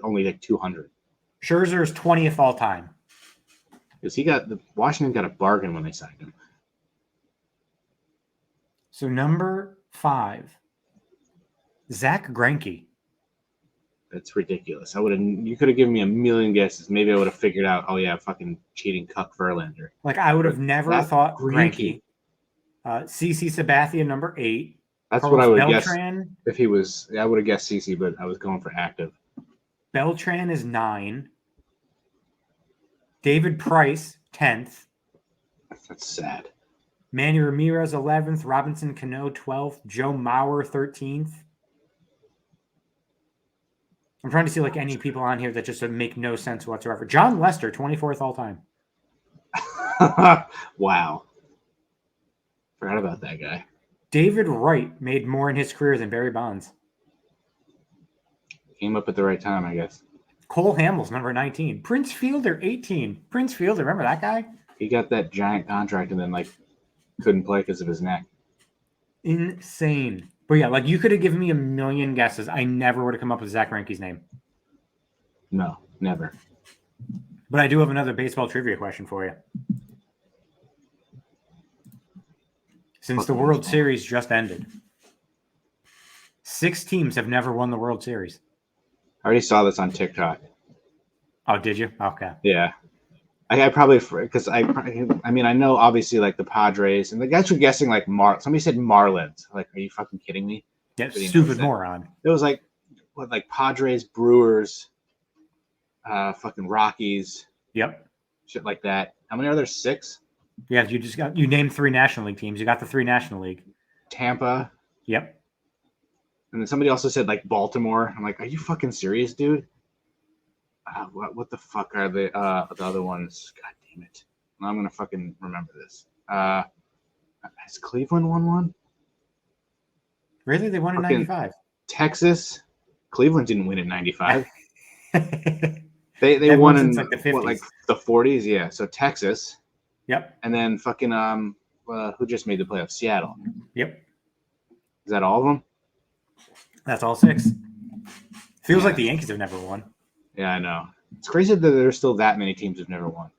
only like 200. Scherzer's 20th all time. Because Washington got a bargain when they signed him. So number 5, Zach Greinke. That's ridiculous. You could have given me a million guesses. Maybe I would have figured out, oh yeah, fucking cheating cuck Verlander. Like I would have never Zach thought Greinke. Greinke. CC Sabathia, number 8. That's Carlos what I would have guessed Beltran. if he was. I would have guessed CC, but I was going for active. Beltran is 9. David Price, 10th. That's sad. Manny Ramirez, 11th. Robinson Cano, 12th. Joe Mauer, 13th. I'm trying to see like any people on here that just make no sense whatsoever. John Lester, 24th all time. Wow. Forgot about that guy. David Wright made more in his career than Barry Bonds. Came up at the right time, I guess. Cole Hamels, number 19. Prince Fielder, 18. Prince Fielder, remember that guy? He got that giant contract and then like couldn't play because of his neck. Insane. But yeah, like you could have given me a million guesses. I never would have come up with Zach Greinke's name. No, never. But I do have another baseball trivia question for you. Since the World Series just ended, 6 teams have never won the World Series. I already saw this on TikTok. Oh, did you? Okay. Yeah. I probably, because I mean, I know obviously like the Padres, and the guys were guessing like somebody said Marlins. Like, are you fucking kidding me? Yeah, Nobody knows stupid that. moron. It was like, what, like Padres, Brewers, fucking Rockies, Yep. shit like that. How many are there? 6? Yeah, you named 3 National League teams. You got the 3 National League. Tampa. Yep. And then somebody also said like Baltimore. I'm like, are you fucking serious, dude? What the fuck are the other ones? God damn it! I'm gonna fucking remember this. Has Cleveland won one? Really? They won in Fucking 95. Texas. Cleveland didn't win in '95. They They won in since, like, the 50s. what, like the 40s? Yeah. So Texas, Yep. and then fucking who just made the playoffs? Seattle. Yep. Is that all of them? That's all 6. Feels Yeah. like the Yankees have never won. Yeah, I know. It's crazy that there's still that many teams who've never won.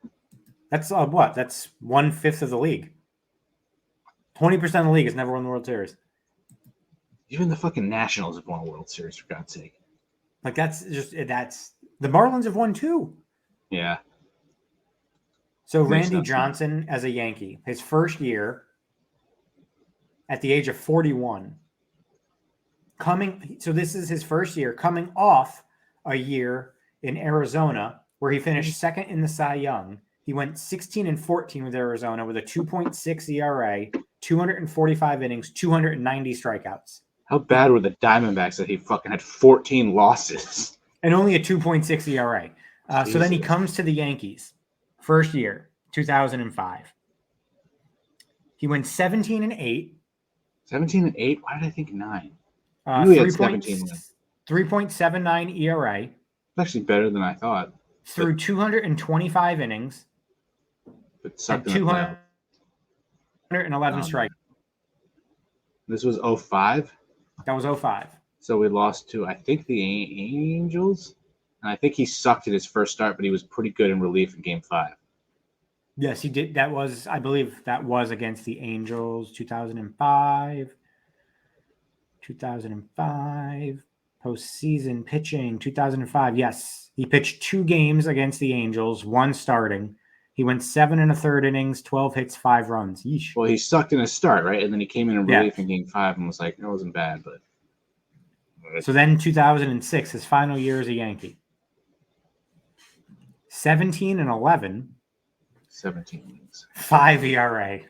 That's what? That's 1/5 of the league. 20% of the league has never won the World Series. Even the fucking Nationals have won a World Series, for God's sake. Like that's the Marlins have won 2. Yeah. So Makes Randy sense. Johnson as a Yankee, his first year at the age of 41. So this is his first year coming off a year in Arizona where he finished second in the Cy Young. He went 16-14 with Arizona with a 2.6 ERA, 245 innings, 290 strikeouts. How bad were the Diamondbacks that he fucking had 14 losses? And only a 2.6 ERA. So then he Jesus. comes to the Yankees. First year, 2005. He went 17-8. 17-8? Why did I think 9? I Uh, knew he had 3.79 ERA It's actually better than I thought. through 225 innings. But Had sucked in the playoffs. 211 Oh, strikes. This was 05. That was 05. So we lost to, I think, the Angels. And I think he sucked at his first start, but he was pretty good in relief in game 5. Yes, he did. That was, I believe, that was against the Angels, 2005. 2005 postseason pitching, 2005. Yes, he pitched 2 games against the Angels, 1 starting. He went 7 1/3 innings, 12 hits, 5 runs. Yeesh. Well, he sucked in his start, right? And then he came in Yeah. relief in game 5 and was like, it wasn't bad, but. So then 2006, his final year as a Yankee. 17-11, 17 innings. 5 ERA.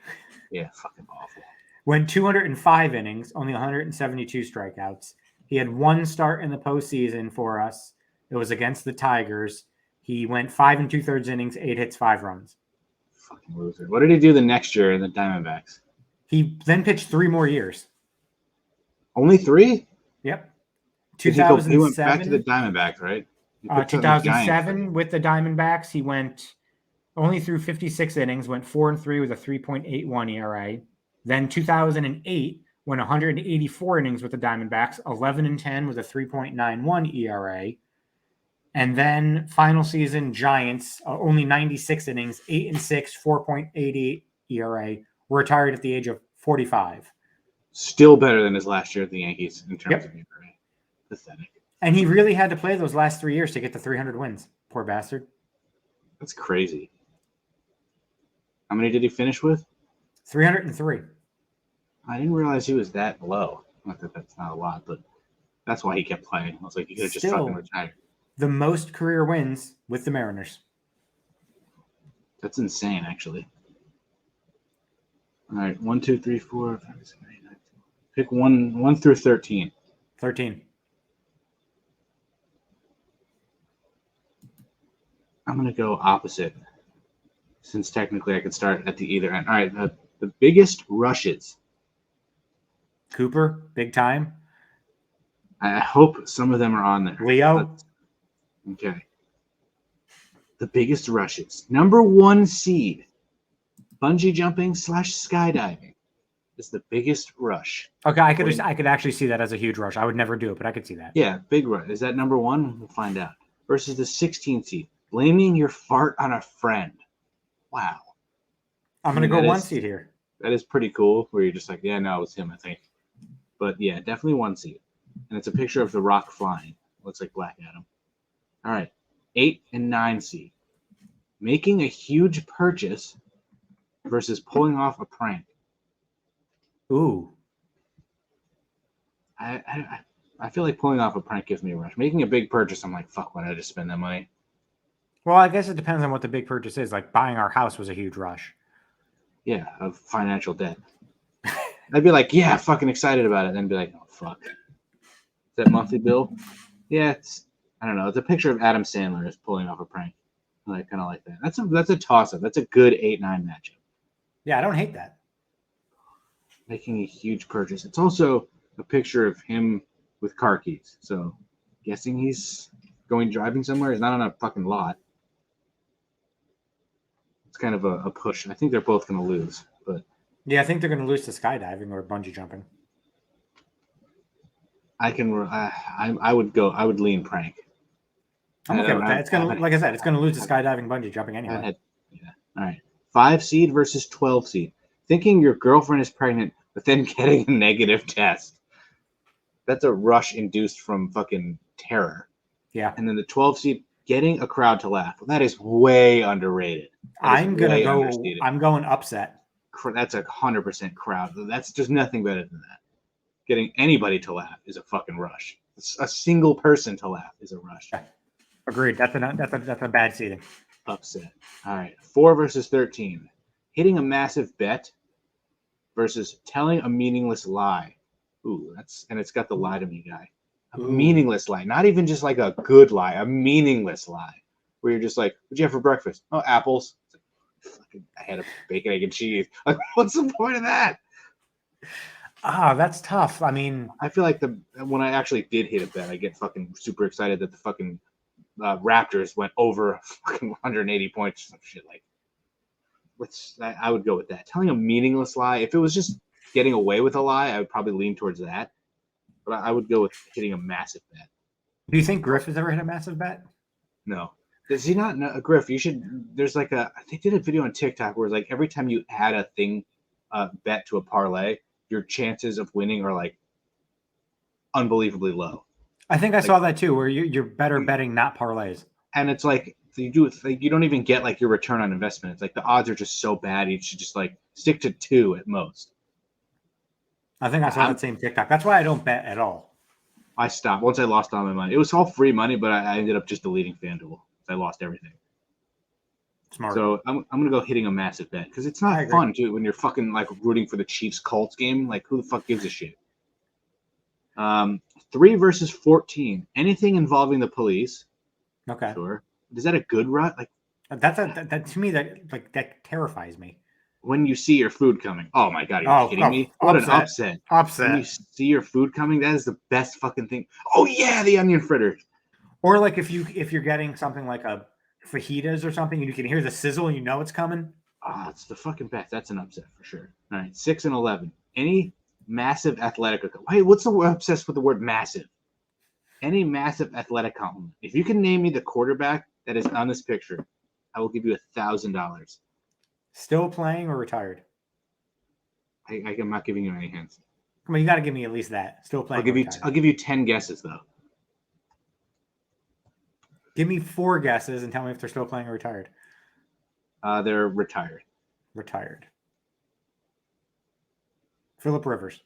Yeah, fucking awful. Went 205 innings, only 172 strikeouts. He had 1 start in the postseason for us. It was against the Tigers. He went 5 2/3 innings, 8 hits, 5 runs. Fucking loser. What did he do the next year in the Diamondbacks? He then pitched 3 more years. Only 3? Yep. He went back to the 2007. Diamondbacks, right? He pitched on the Giants, 2007 with the Diamondbacks, he went only through 56 innings, went 4-3 with a 3.81 ERA. Then 2008 went 184 innings with the Diamondbacks, 11-10 with a 3.91 ERA. And then final season Giants, only 96 innings, 8-6, 4.88 ERA. Retired at the age of 45. Still better than his last year at the Yankees in terms Yep. of ERA. Pathetic. And he really had to play those last 3 years to get to 300 wins. Poor bastard. That's crazy. How many did he finish with? 303. I didn't realize he was that low. Not that that's not a lot, but that's why he kept playing. I was like, you could have just Still. fucking retired. The most career wins with the Mariners. That's insane, actually. All right, 1, 2, 3, 4, 5, 6, 7, 8, 9, 10. Pick 1 through 13. 13. I'm gonna go opposite, since technically I could start at the either end. All right, the biggest rushes. Cooper, big time. I hope some of them are on there. Leo. Okay. The biggest rushes. Number 1 seed. Bungee jumping / skydiving is the biggest rush. Okay, I could actually see that as a huge rush. I would never do it, but I could see that. Yeah, big rush. Is that number 1? We'll find out. Versus the 16th seed. Blaming your fart on a friend. Wow. I'm going to go 1 seed here. That is pretty cool, where you're just like, yeah, no, it was him, I think. But yeah, definitely 1 seed. And it's a picture of The Rock flying. Looks like Black Adam. All right. 8 and 9 seed. Making a huge purchase versus pulling off a prank. Ooh. I feel like pulling off a prank gives me a rush. Making a big purchase, I'm like, fuck, why did I just spend that money? Well, I guess it depends on what the big purchase is. Like buying our house was a huge rush. Yeah, of financial debt. I'd be like, yeah, fucking excited about it. Then be like, oh, fuck. Is that monthly bill? Yeah, it's, I don't know. It's a picture of Adam Sandler is pulling off a prank. I kind of like that. That's a toss-up. That's a good 8-9 matchup. Yeah, I don't hate that. Making a huge purchase. It's also a picture of him with car keys. So, guessing he's going driving somewhere. He's not on a fucking lot. It's kind of a push. I think they're both going to lose, but Yeah, I think they're going to lose to skydiving or bungee jumping. I would lean prank. I'm okay with that. It's gonna, like I said, it's going to lose to skydiving, bungee jumping anyway. Yeah. All right. 5 seed versus 12 seed. Thinking your girlfriend is pregnant, but then getting a negative test. That's a rush induced from fucking terror. Yeah. And then the 12 seed, getting a crowd to laugh. That is way underrated. I'm going upset. That's 100% crowd. That's just nothing better than that. Getting anybody to laugh is a fucking rush. A single person to laugh is a rush. Agreed. That's a bad seeding. Upset. All right. 4 versus 13. Hitting a massive bet versus telling a meaningless lie. Ooh, and it's got the lie to me guy. A Ooh. meaningless lie, not even just like a good lie, a meaningless lie, where you're just like, "What'd you have for breakfast?" "Oh, apples." It's like, fucking, I had a bacon, egg, and cheese. Like, what's the point of that? That's tough. I mean, I feel like when I actually did hit a bet, I get fucking super excited that the fucking Raptors went over fucking 180 points or some shit. Like, I would go with that. Telling a meaningless lie. If it was just getting away with a lie, I would probably lean towards that. But I would go with hitting a massive bet. do you think Griff has ever hit a massive bet? No. Does he not know? Griff, you should. There's like they did a video on TikTok where it's like every time you add a thing, bet to a parlay, your chances of winning are like unbelievably low. I think I saw that too, where you're better betting not parlays. And it's like you do it, like, you don't even get like your return on investment. It's like the odds are just so bad. You should just like stick to 2 at most. I think I saw that same TikTok. That's why I don't bet at all. I stopped once I lost all my money. It was all free money, but I ended up just deleting FanDuel. I lost everything. Smart. So I'm gonna go hitting a massive bet because it's not fun, dude. When you're fucking like rooting for the Chiefs Colts game, like who the fuck gives a shit? 3 versus 14. Anything involving the police. Okay. Sure. Is that a good rut? Like that to me that terrifies me. When you see your food coming. Oh my god, are you kidding me? What an upset. When you see your food coming, that is the best fucking thing. Oh yeah, the onion fritter. Or like if you're getting something like a fajitas or something, and you can hear the sizzle and you know it's coming. It's the fucking best. That's an upset for sure. All right, 6 and 11. Any massive athletic. Wait, what's the word obsessed with the word massive? Any massive athletic compliment. If you can name me the quarterback that is on this picture, I will give you $1,000. Still playing or retired? I'm not giving you any hints. Come on, you got to give me at least that. Still playing. I'll give you 10 guesses though. Give me 4 guesses and tell me if they're still playing or retired. They're retired. Retired. Phillip Rivers.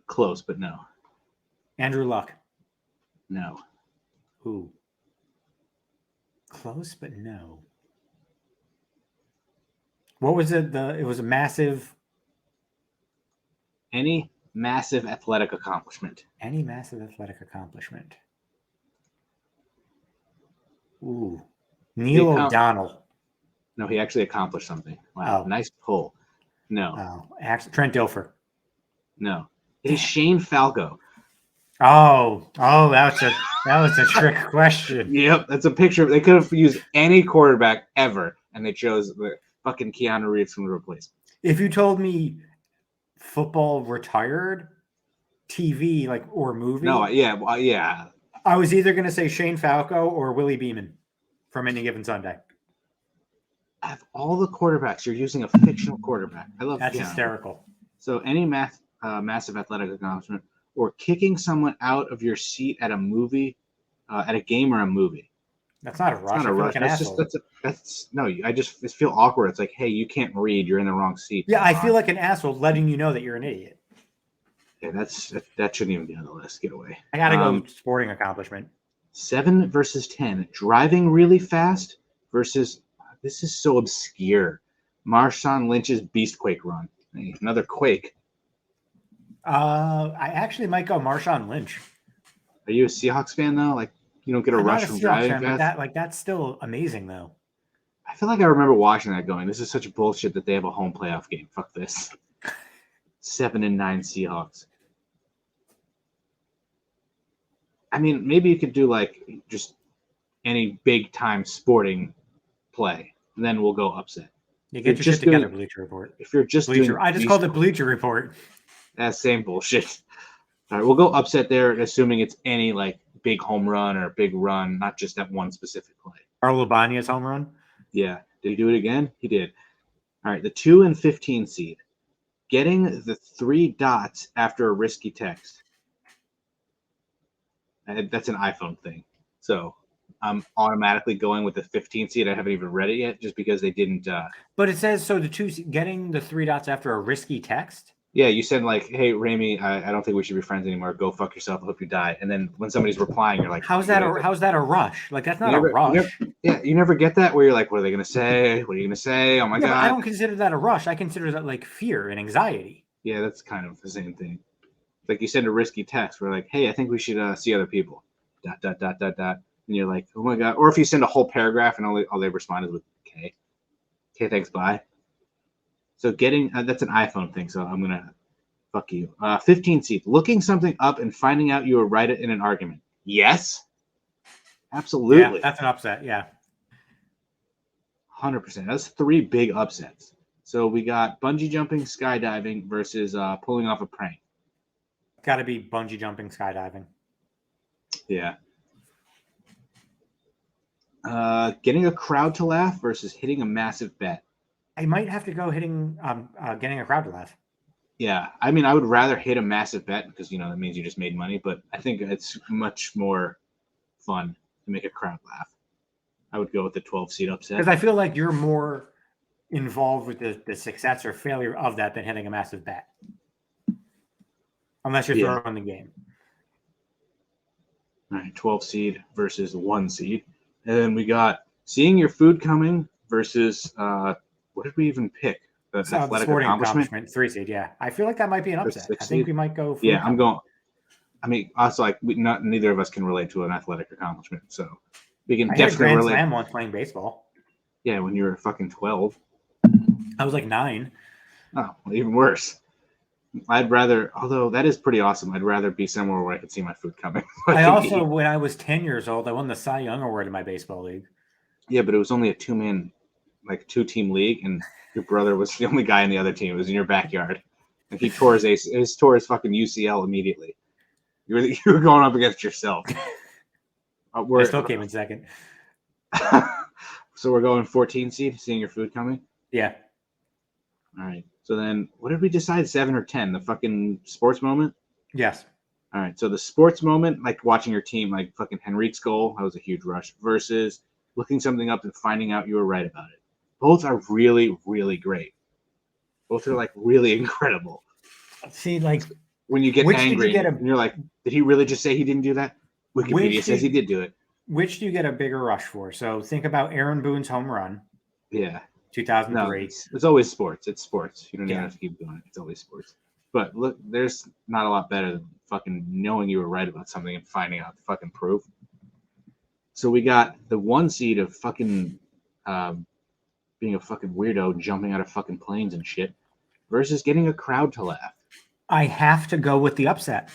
Close, but no. Andrew Luck. No. Who? Close, but no. What was it? It was a massive. Any massive athletic accomplishment. Any massive athletic accomplishment. Ooh. Neil O'Donnell. No, he actually accomplished something. Wow. Nice pull. No. Oh, Trent Dilfer. No. It is Shane Falco. Oh, that was a trick question. Yep, that's a picture. They could have used any quarterback ever, and they chose the fucking Keanu Reeves from the replacement. If you told me football retired, TV or movie, yeah. I was either going to say Shane Falco or Willie Beeman from Any Given Sunday. Of all the quarterbacks, you're using a fictional quarterback. I love that's Keanu. Hysterical. So any massive athletic accomplishment, or kicking someone out of your seat at a movie, at a game or a movie. That's not a rush. It's not a rush. I just feel awkward. It's like, hey, you can't read. You're in the wrong seat. Yeah, I feel like an asshole letting you know that you're an idiot. Yeah, that shouldn't even be on the list. Get away. I gotta go sporting accomplishment. 7 versus 10. Driving really fast versus. This is so obscure. Marshawn Lynch's Beastquake run. Hey, another Quake. I actually might go Marshawn Lynch. Are you a Seahawks fan though? Like you don't get a rush from driving fast. That's still amazing though. I feel like I remember watching that going, this is such bullshit that they have a home playoff game. Fuck this. 7 and 9 Seahawks. I mean, maybe you could do like just any big time sporting play, and then we'll go upset. You get your shit together, Bleacher Report. If you're just doing, I just called it Bleacher Report. That same bullshit. All right, we'll go upset there, assuming it's any like big home run or big run, not just that one specific play. Carl Labania's home run? Yeah. Did he do it again? He did. All right, the 2 and 15 seed. Getting the 3 dots after a risky text. That's an iPhone thing. So I'm automatically going with the 15 seed. I haven't even read it yet just because they didn't. But it says, so getting the 3 dots after a risky text? Yeah, you said like, hey, Rami, I don't think we should be friends anymore. Go fuck yourself. I hope you die. And then when somebody's replying, you're like, how's that a rush? Like, that's not a rush. You never get that where you're like, what are they going to say? What are you going to say? Oh, my God. I don't consider that a rush. I consider that like fear and anxiety. Yeah, that's kind of the same thing. Like you send a risky text where like, hey, I think we should see other people. ... And you're like, oh my god. Or if you send a whole paragraph and all they respond is with okay. Okay, thanks, bye. So getting that's an iPhone thing. So I'm gonna fuck you. 15 seats. Looking something up and finding out you were right in an argument. Yes, absolutely. Yeah, that's an upset. Yeah. 100%. That's 3 big upsets. So we got bungee jumping, skydiving versus pulling off a prank. Got to be bungee jumping, skydiving. Yeah. Getting a crowd to laugh versus hitting a massive bet. I might have to go getting a crowd to laugh. Yeah, I mean, I would rather hit a massive bet because that means you just made money. But I think it's much more fun to make a crowd laugh. I would go with the 12-seed upset because I feel like you're more involved with the success or failure of that than hitting a massive bet, unless you're throwing the game. All right, 12-seed versus 1-seed, and then we got seeing your food coming versus what did we even pick? The athletic accomplishment. 3-seed. Yeah, I feel like that might be an upset. I think we might go. Yeah, I'm going. I mean, also like neither of us can relate to an athletic accomplishment, so we can definitely relate. Slam once playing baseball. Yeah, when you were fucking 12. I was like 9. Oh, well, even worse. I'd rather, although that is pretty awesome. I'd rather be somewhere where I could see my food coming. I also, when I was 10 years old, I won the Cy Young Award in my baseball league. Yeah, but it was only a 2-team league, and your brother was the only guy in the other team. It was in your backyard, and he tore his fucking UCL immediately. You were going up against yourself. I still came in second. So we're going 14 seed, seeing your food coming? Yeah. All right. So then what did we decide, 7 or 10? The fucking sports moment? Yes. All right. So the sports moment, like watching your team, like fucking Henrique's goal, that was a huge rush, versus looking something up and finding out you were right about it. Both are really, really great. Both are like really incredible. See, like when you get angry and you're like, did he really just say he didn't do that? Wikipedia says he did do it. Which do you get a bigger rush for? So think about Aaron Boone's home run. Yeah. 2003. No, it's always sports. It's sports. You don't even have to keep doing it. It's always sports. But look, there's not a lot better than fucking knowing you were right about something and finding out the fucking proof. So we got the 1 seed of fucking being a fucking weirdo, jumping out of fucking planes and shit, versus getting a crowd to laugh. I have to go with the upset.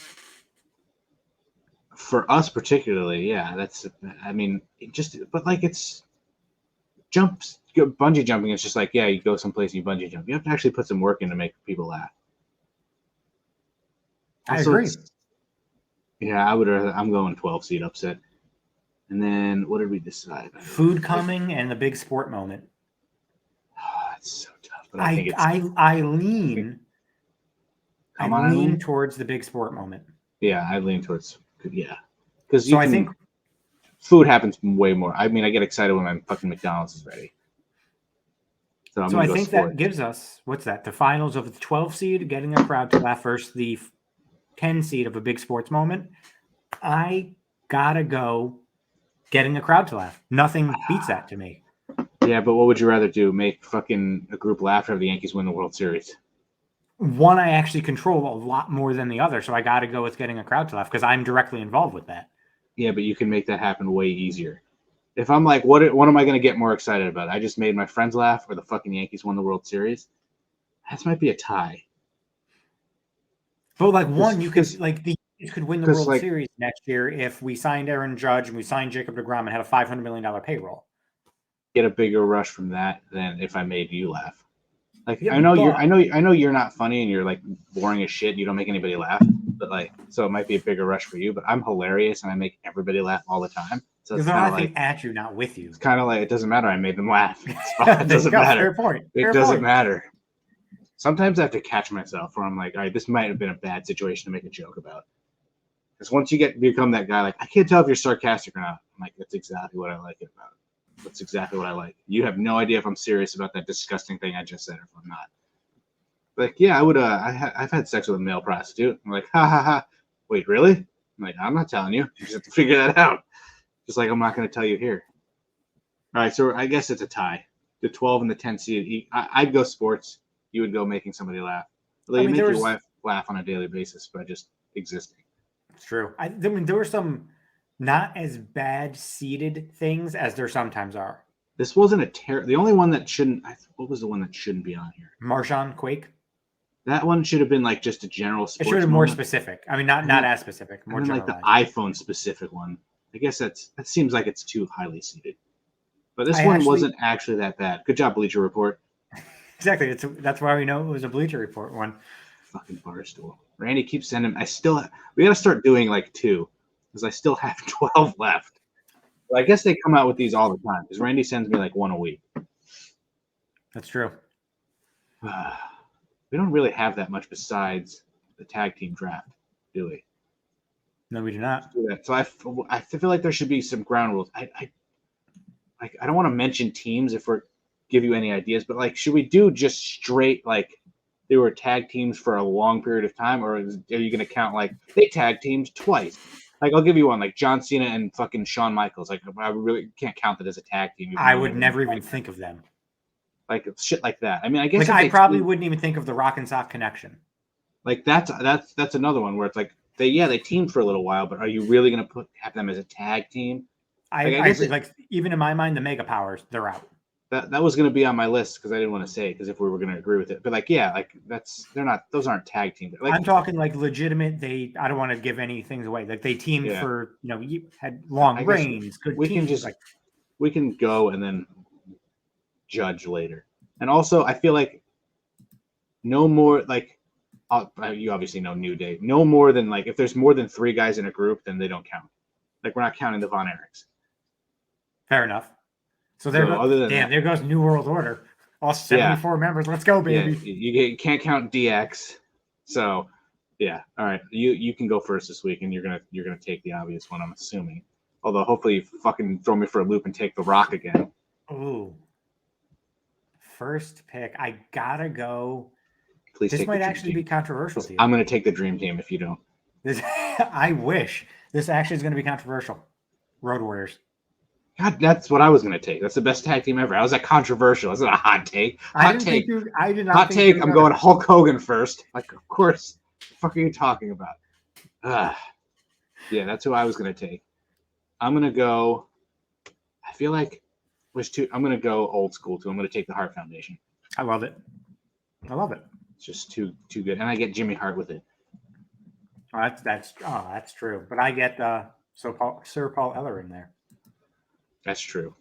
For us particularly, yeah, but like it's bungee jumping. It's just like, yeah, you go someplace and you bungee jump. You have to actually put some work in to make people laugh. I agree. Yeah, I'm going 12-seed upset. And then what did we decide? Food coming and the big sport moment. Oh, it's so tough. But I lean towards the big sport moment. Yeah, I lean towards because I think food happens way more. I mean, I get excited when my fucking McDonald's is ready. So I think that gives us the finals of the 12 seed getting a crowd to laugh versus the 10 seed of a big sports moment. I gotta go getting a crowd to laugh. Nothing beats that to me. Yeah, but what would you rather do? Make fucking a group laugh or have the Yankees win the World Series? One I actually control a lot more than the other, so I got to go with getting a crowd to laugh because I'm directly involved with that. Yeah, but you can make that happen way easier. If I'm like, what am I going to get more excited about? I just made my friends laugh or the fucking Yankees won the World Series? That might be a tie. But like you could the Yankees could win the World Series next year if we signed Aaron Judge and we signed Jacob deGrom and had a $500 million payroll. Get a bigger rush from that than if I made you laugh. Like I know you're not funny and you're like boring as shit. You don't make anybody laugh, but like so it might be a bigger rush for you. But I'm hilarious and I make everybody laugh all the time. So it's kind of like at you, not with you. It's kind of like it doesn't matter. I made them laugh. It doesn't matter. Fair point. It doesn't matter. Sometimes I have to catch myself where I'm like, all right, this might have been a bad situation to make a joke about. Because once you become that guy, like I can't tell if you're sarcastic or not. I'm like, that's exactly what I like it about. That's exactly what I like. You have no idea if I'm serious about that disgusting thing I just said or if I'm not. Like, yeah, I would. I've had sex with a male prostitute. I'm like, ha ha ha. Wait, really? I'm like, I'm not telling you. You just have to figure that out. Just like I'm not going to tell you here. All right, so I guess it's a tie. The 12 and the 10 seed. I'd go sports. You would go making somebody laugh. Although you make your wife laugh on a daily basis by just existing. It's true. I mean, there were some not as bad seeded things as there sometimes are. This wasn't a the only one that shouldn't. What was the one that shouldn't be on here? Marshawn Quake. That one should have been like just a general It sports. should have been more moment. specific. I mean, not as specific. More and then, like the generalized. iPhone specific one. I guess that seems like it's too highly seeded. But this I one actually- wasn't actually that bad. Good job, Bleacher Report. Exactly. That's why we know it was a Bleacher Report one. Fucking Barstool. Randy keeps sending. We got to start doing like 2 because I still have 12 left. Well, I guess they come out with these all the time because Randy sends me like 1 a week. That's true. We don't really have that much besides the tag team draft, do we? No, we do not. So I feel like there should be some ground rules. I don't want to mention teams if we're give you any ideas, but like, should we do just straight like they were tag teams for a long period of time, or are you going to count like they tag teams twice? Like, I'll give you one, like John Cena and fucking Shawn Michaels. Like, I really can't count that as a tag team. I would never even think of them. Like shit like that. I mean, I guess like I probably wouldn't even think of the Rock and Sock connection. Like that's another one where it's like they teamed for a little while, but are you really going to have them as a tag team? I guess like even in my mind, the Mega Powers, they're out. That was going to be on my list because I didn't want to say it because if we were going to agree with it, but like like those aren't tag teams. Like, I'm talking like legitimate. I don't want to give any things away. Like they teamed for you had long reigns. Good we teams. Can just we can go and then judge later. And also, I feel like no more like you obviously know New Day. No more than like if there's more than 3 guys in a group, then they don't count. Like we're not counting the Von Erichs. Fair enough. So there goes New World Order. All 74 members. Let's go, baby. Yeah, you can't count DX. So yeah, all right. You can go first this week, and you're gonna take the obvious one, I'm assuming. Although hopefully you fucking throw me for a loop and take The Rock again. Ooh. First pick. I gotta go. Please. This might actually be controversial to you. I'm gonna take the Dream Team if you don't. I wish. This actually is gonna be controversial. Road Warriors. God, that's what I was gonna take. That's the best tag team ever. How was that controversial? That's not a hot take. I did not. Hot take. I'm going Hulk Hogan first. Like, of course. What the fuck are you talking about? Yeah, that's who I was gonna take. I'm gonna go. I feel like I'm gonna go old school too. I'm gonna take the Hart Foundation. I love it. It's just too good, and I get Jimmy Hart with it. Oh, that's true. But I get Sir Paul Eller in there. That's true.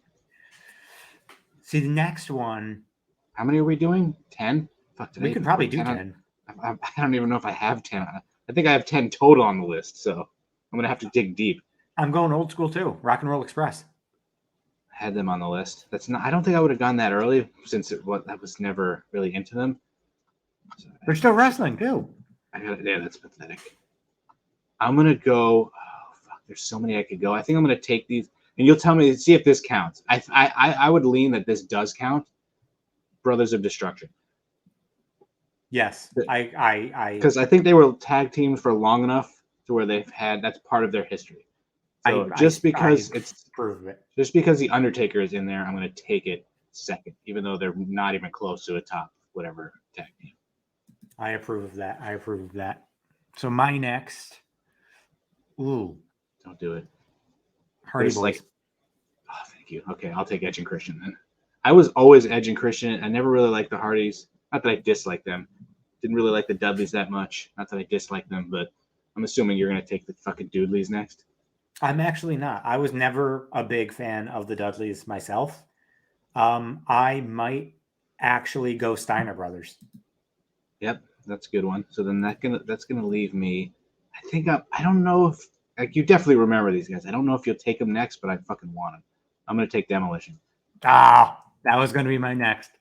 See, the next one. How many are we doing? 10? Fuck, we could probably do 10. I don't even know if I have 10. I think I have 10 total on the list, so I'm going to have to dig deep. I'm going old school too. Rock and Roll Express. I had them on the list. I don't think I would have gone that early since I was never really into them. So they're still wrestling too. Yeah, that's pathetic. I'm going to go. Oh, fuck. There's so many I could go. I think I'm going to take these. And you'll tell me, see if this counts. I would lean that this does count. Brothers of Destruction. Yes, because I think they were tag teams for long enough to where that's part of their history. So just because the Undertaker is in there, I'm going to take it second, even though they're not even close to a top whatever tag team. I approve of that. So my next. Ooh, don't do it. Hardy Boys. Thank you. Okay, I'll take Edge and Christian then. I was always Edge and Christian. I never really liked the Hardys. Not that I disliked them. Didn't really like the Dudleys that much. Not that I disliked them, but I'm assuming you're going to take the fucking Dudleys next. I'm actually not. I was never a big fan of the Dudleys myself. I might actually go Steiner Brothers. Yep, that's a good one. So then that's gonna leave me. I think I don't know if you definitely remember these guys. I don't know if you'll take them next, but I fucking want them. I'm gonna take Demolition. That was gonna be my next.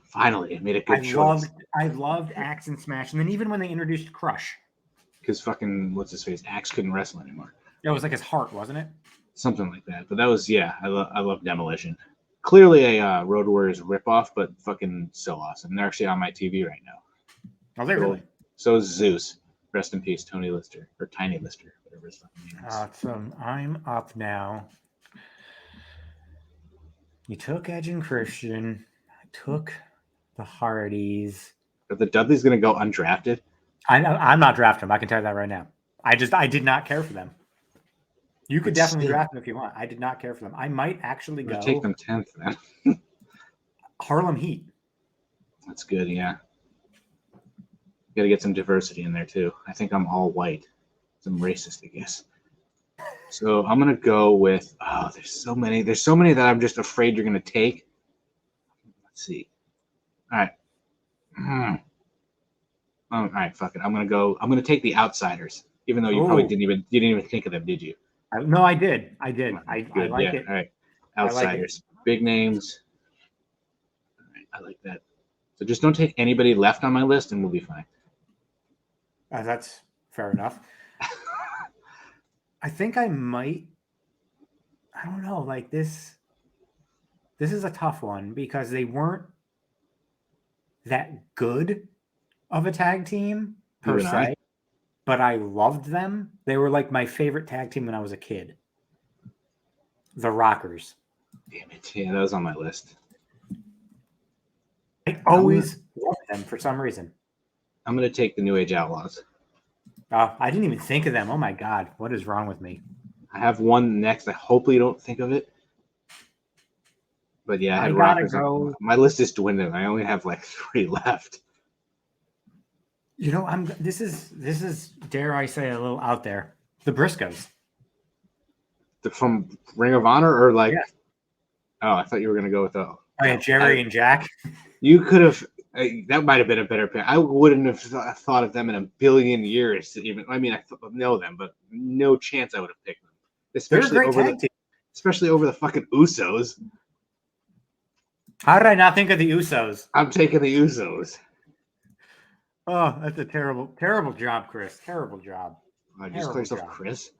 Finally, I made a good choice. I loved Axe and Smash, and then even when they introduced Crush, because fucking what's his face, Axe couldn't wrestle anymore. It was like his heart, wasn't it? Something like that. But that was I love Demolition. Clearly a Road Warriors ripoff, but fucking so awesome. They're actually on my TV right now. Oh, they really? So is Zeus. Rest in peace, Tony Lister or Tiny Lister, whatever his fucking name is. So I'm up now. You took Edge and Christian. I took the Hardys. Are the Dudleys going to go undrafted? I'm not drafting them. I can tell you that right now. I did not care for them. You could But definitely still. draft them if you want. I did not care for them. I might actually I'm gonna go take them 10th then. Harlem Heat. That's good, yeah. Got to get some diversity in there too. I think I'm all white. I'm racist, I guess. So I'm gonna go with. Oh, there's so many. There's so many that I'm just afraid you're gonna take. Let's see. All right. All right. Fuck it. I'm gonna go. I'm gonna take the Outsiders, even though you probably Oh. didn't even think of them, did you? No, I did. I did. I Good. like Yeah. it. All right. I like it. Outsiders. Big names. All right. I like that. So just don't take anybody left on my list, and we'll be fine. That's fair enough. I think I might. I don't know. Like this. This is a tough one because they weren't that good of a tag team per se, but I loved them. They were like my favorite tag team when I was a kid. The Rockers. Damn it. Yeah, that was on my list. I always loved them for some reason. I'm gonna take the New Age Outlaws. I didn't even think of them. Oh my God. What is wrong with me? I have one next. I hopefully you don't think of it. But yeah, I had Rockers. Go. My list is dwindling. I only have like 3 left. You know, this is dare I say a little out there. The Briscoes. From Ring of Honor or like? Yeah. Oh, I thought you were gonna go with Jerry and Jack. You could have. That might have been a better pick. I wouldn't have thought of them in a billion years. Even I mean, I know them, but no chance I would have picked them. Especially over the fucking Usos. How did I not think of the Usos? I'm taking the Usos. Oh, that's a terrible, terrible job, Chris. Terrible job. I just call yourself Chris.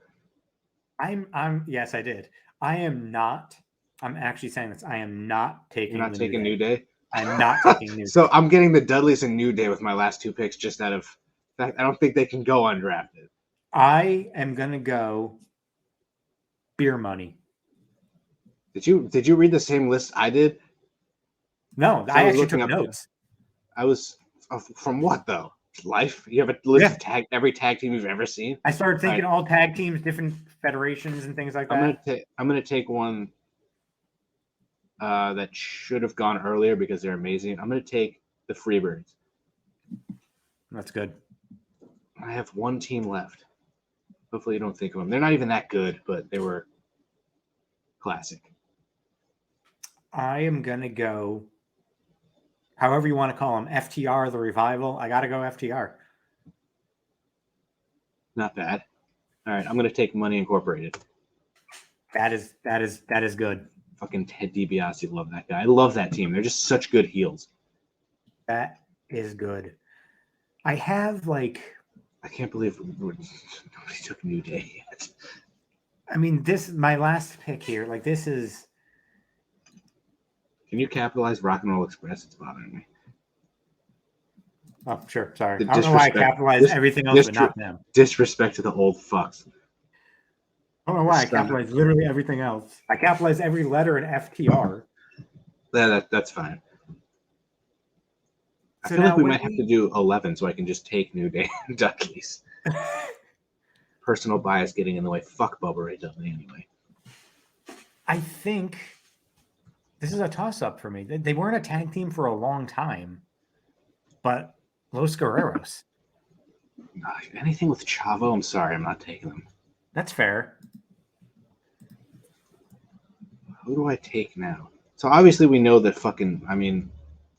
Yes, I did. I am not. I'm actually saying this. I am not taking. You're not taking New Day. I'm not taking New Day. So I'm getting the Dudleys and New Day with my last 2 picks, just out of fact. I don't think they can go undrafted. I am gonna go Beer Money. Did you read the same list I did? No, I actually took notes. I was from what though? Life? You have a list of every tag team you've ever seen? I started thinking all tag teams, different federations, and things like that. I'm gonna take one that should have gone earlier because they're amazing. I'm gonna take the Freebirds. That's good. I have one team left. Hopefully you don't think of them. They're not even that good, but they were classic. I am gonna go. However you want to call them, FTR, the Revival. I got to go FTR. Not bad. All right, I'm going to take Money Incorporated. That is good. Fucking Ted DiBiase, love that guy. I love that team. They're just such good heels. That is good. I have I can't believe nobody took New Day yet. I mean, my last pick here. This is. Can you capitalize Rock and Roll Express? It's bothering me. Oh, sure. Sorry. I don't know why I capitalized everything else, but not them. Disrespect to the old fucks. I don't know why I capitalized literally everything else. I capitalized every letter in FTR. That's fine. I feel like we might have to do 11 so I can just take New Day and Dudleys. Personal bias getting in the way. Fuck Bubba Ray Dudley anyway. I think this is a toss-up for me. They weren't a tag team for a long time, but Los Guerreros. Anything with Chavo, I'm sorry, I'm not taking them. That's fair. Who do I take now? So obviously we know that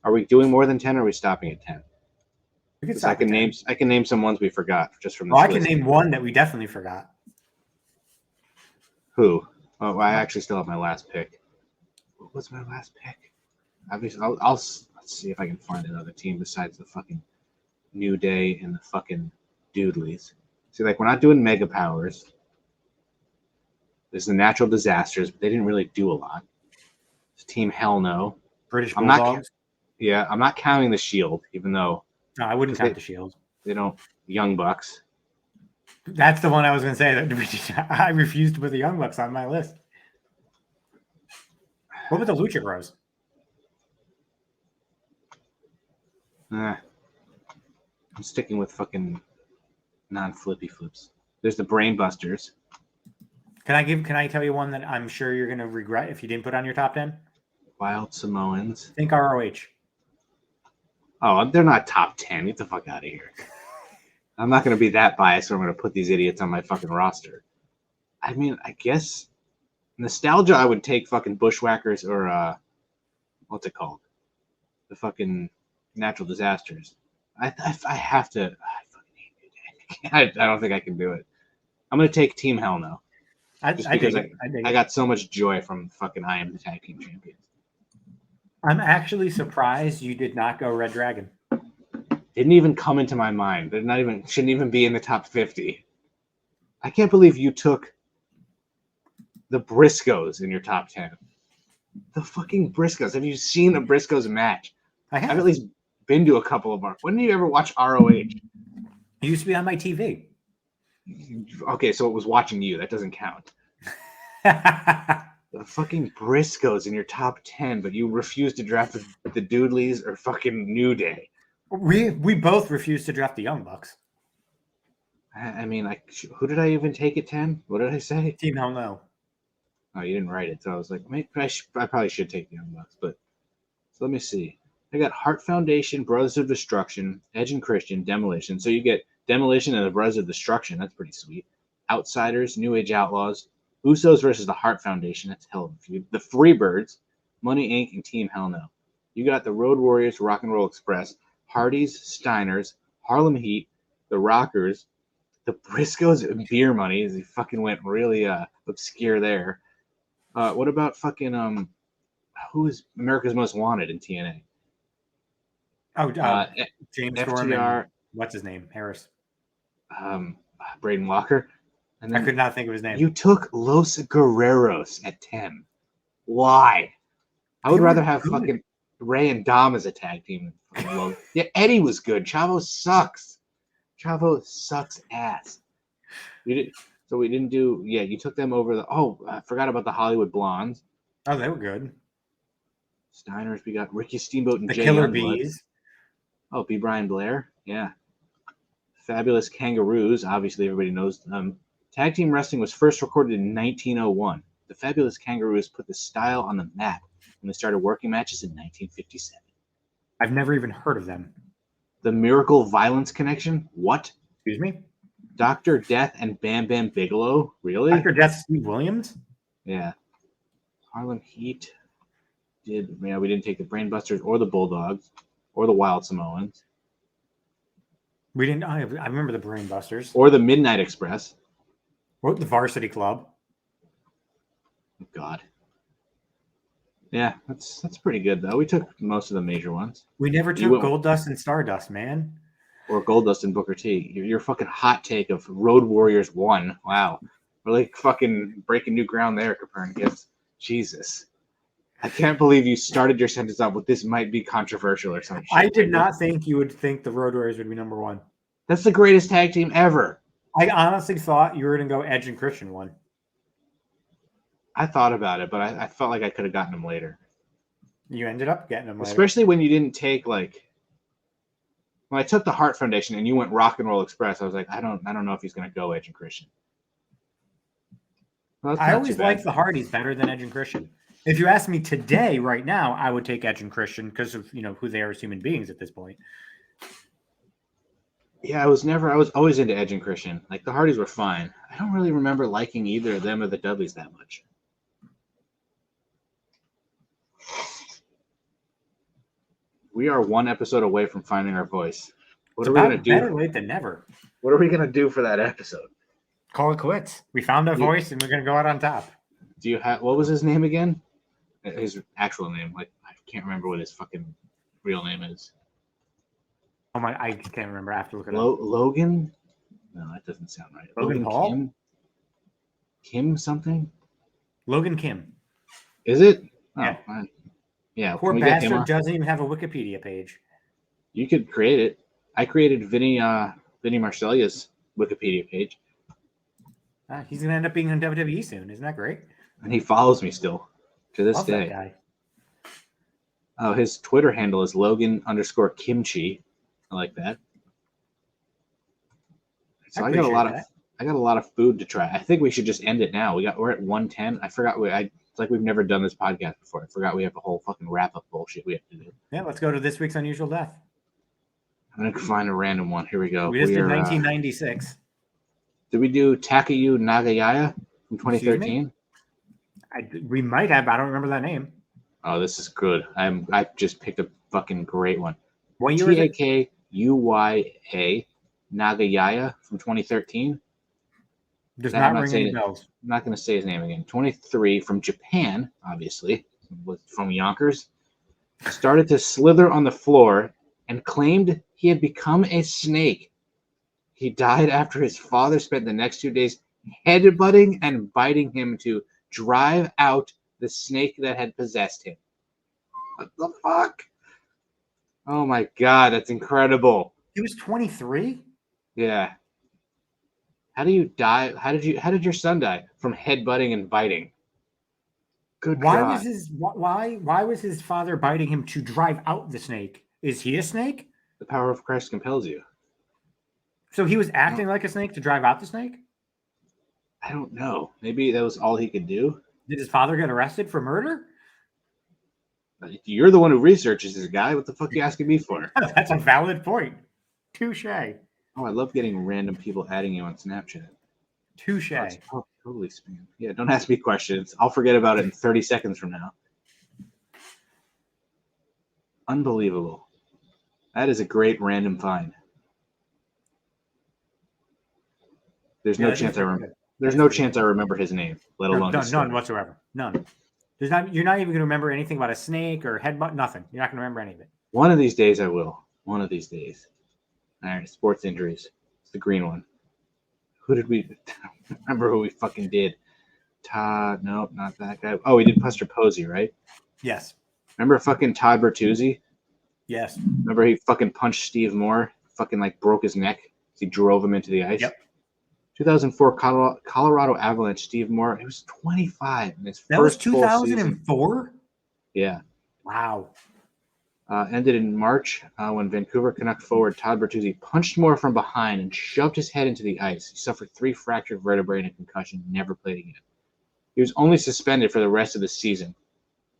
are we doing more than 10 or are we stopping at 10? I can name some ones we forgot just from this list. I can name one that we definitely forgot. Who? Oh, I actually still have my last pick. What was my last pick? Obviously, let's see if I can find another team besides the fucking New Day and the fucking Dudleys. See, we're not doing Mega Powers. There's the Natural Disasters, but they didn't really do a lot. It's Team Hell No. British Bulldogs. I'm not counting the Shield, even though. No, I wouldn't count the Shield. They don't. Young Bucks. That's the one I was going to say. I refused to put the Young Bucks on my list. What about the Lucha Bros? I'm sticking with fucking non-flippy flips. There's the Brain Busters. Can I tell you one that I'm sure you're gonna regret if you didn't put on your top 10? Wild Samoans. Think ROH. Oh, they're not top 10. Get the fuck out of here. I'm not going to be that biased where I'm going to put these idiots on my fucking roster. I mean, I guess nostalgia, I would take fucking Bushwhackers or, what's it called? The fucking natural disasters. I have to. I fucking hate it. I don't think I can do it. I'm going to take Team Hell No. Just because I got so much joy from fucking I Am the Tag Team Champions. I'm actually surprised you did not go Red Dragon. Didn't even come into my mind. They're not even shouldn't even be in the top 50. I can't believe you took the Briscoes in your top 10. The fucking Briscoes. Have you seen a Briscoes match? I have. I've at least been to a couple of them. When did you ever watch ROH? It used to be on my TV. Okay, so it was watching you. That doesn't count. The fucking Briscoes in your top 10, but you refuse to draft the Doodleys or fucking New Day. We both refused to draft the Young Bucks. I mean, who did I even take at 10? What did I say? Team Hell No. Oh, you didn't write it, so I was like, maybe I probably should take the Young Bucks. But so let me see. I got Heart Foundation, Brothers of Destruction, Edge and Christian, Demolition. So you get Demolition and the Brothers of Destruction. That's pretty sweet. Outsiders, New Age Outlaws, Usos versus the Heart Foundation. That's hell of a feud. The Freebirds, Money Inc., and Team Hell No. You got the Road Warriors, Rock and Roll Express, Hardys, Steiners, Harlem Heat, the Rockers, the Briscoes, and Beer Money. They fucking went really obscure there. What about fucking who is America's Most Wanted in TNA? Oh, James FTR. What's his name? Harris. Braden Walker. And I could not think of his name. You took Los Guerreros at 10. Why? I would rather have fucking Ray and Dom as a tag team. Yeah, Eddie was good. Chavo sucks. Chavo sucks ass. So we didn't do. Yeah, you took them over the. Oh, I forgot about the Hollywood Blondes. Oh, they were good. Steiners. We got Ricky Steamboat and The Jay Killer Youngblood. Bees. Oh, B. Brian Blair. Yeah. Fabulous Kangaroos. Obviously, everybody knows them. Tag team wrestling was first recorded in 1901. The Fabulous Kangaroos put the style on the map when they started working matches in 1957. I've never even heard of them. The Miracle Violence Connection? What? Excuse me? Dr. Death and Bam Bam Bigelow? Really? Dr. Death Steve Williams? Yeah. Harlem Heat. We didn't take the Brainbusters or the Bulldogs or the Wild Samoans. We didn't. I remember the Brainbusters. Or the Midnight Express. Or the Varsity Club. Oh, God. Yeah, that's pretty good, though. We took most of the major ones. We never took Goldust and Stardust, man. Or Goldust and Booker T. Your fucking hot take of Road Warriors 1. Wow. We're like fucking breaking new ground there, Copernicus. Jesus. I can't believe you started your sentence off with this might be controversial or something. I did not think you would think the Road Warriors would be number one. That's the greatest tag team ever. I honestly thought you were going to go Edge and Christian one. I thought about it, but I felt like I could have gotten them later. You ended up getting them later. Especially when you didn't take when I took the Heart Foundation and you went Rock and Roll Express, I was like, I don't know if he's going to go Edge and Christian. Well, I always liked the Hardys better than Edge and Christian. If you ask me today, right now, I would take Edge and Christian because of who they are as human beings at this point. Yeah, I was always into Edge and Christian. Like the Hardys were fine. I don't really remember liking either of them or the Dudleys that much. We are one episode away from finding our voice. What are we gonna do? Better late than never. What are we gonna do for that episode? Call it quits. We found our voice and we're gonna go out on top. Do you have what was his name again? His actual name. Like I can't remember what his fucking real name is. Oh my! I can't remember. I have to look it up. Logan? No, that doesn't sound right. Logan Paul? Kim something? Logan Kim. Is it? Yeah. Oh, fine. Yeah. Poor bastard doesn't even have a Wikipedia page. You could create it. I created Vinny Marcelia's Wikipedia page. He's gonna end up being on WWE soon. Isn't that great? And he follows me still to this day. That guy. Oh, his Twitter handle is Logan_Kimchi. I like that. So I got a lot of I got a lot of food to try. I think we should just end it now. We're at 110. I forgot it's like we've never done this podcast before. I forgot we have a whole fucking wrap up bullshit we have to do. Yeah, let's go to this week's unusual death. I'm gonna find a random one. Here we go. We just did 1996. Did we do Takayu Nagayaya from 2013? We might have. I don't remember that name. Oh, this is good. I just picked a fucking great one. What year is it? Takuyaya Nagayaya from 2013. Does not ring any bells. I'm not going to say his name again. 23 from Japan, obviously, was from Yonkers. Started to slither on the floor and claimed he had become a snake. He died after his father spent the next 2 days headbutting and biting him to drive out the snake that had possessed him. What the fuck? Oh my God, that's incredible. He was 23? Yeah. How do you die? How did your son die? From headbutting and biting. Good God. Why was his father biting him to drive out the snake? Is he a snake? The power of Christ compels you. So he was acting like a snake to drive out the snake? I don't know. Maybe that was all he could do. Did his father get arrested for murder? You're the one who researches this guy. What the fuck are you asking me for? That's a valid point. Touche. Oh, I love getting random people adding you on Snapchat. Touche. Oh, totally spam. Yeah, don't ask me questions. I'll forget about it in 30 seconds from now. Unbelievable. That is a great random find. There's no chance I remember. There's no chance I remember his name, let alone none whatsoever. None. You're not even going to remember anything about a snake or headbutt. Nothing. You're not going to remember any of it. One of these days I will. One of these days. All right, sports injuries. It's the green one. Who did we remember? Who we fucking did? Todd? Nope, not that guy. Oh, we did Buster Posey, right? Yes. Remember fucking Todd Bertuzzi? Yes. Remember he fucking punched Steve Moore? Fucking like broke his neck. He drove him into the ice. Yep. 2004 Colorado Avalanche. Steve Moore. He was 25 in his that first was 2004. Yeah. Wow. Ended in March when Vancouver Canuck forward Todd Bertuzzi punched Moore from behind and shoved his head into the ice. He suffered 3 fractured vertebrae and a concussion. Never played again. He was only suspended for the rest of the season,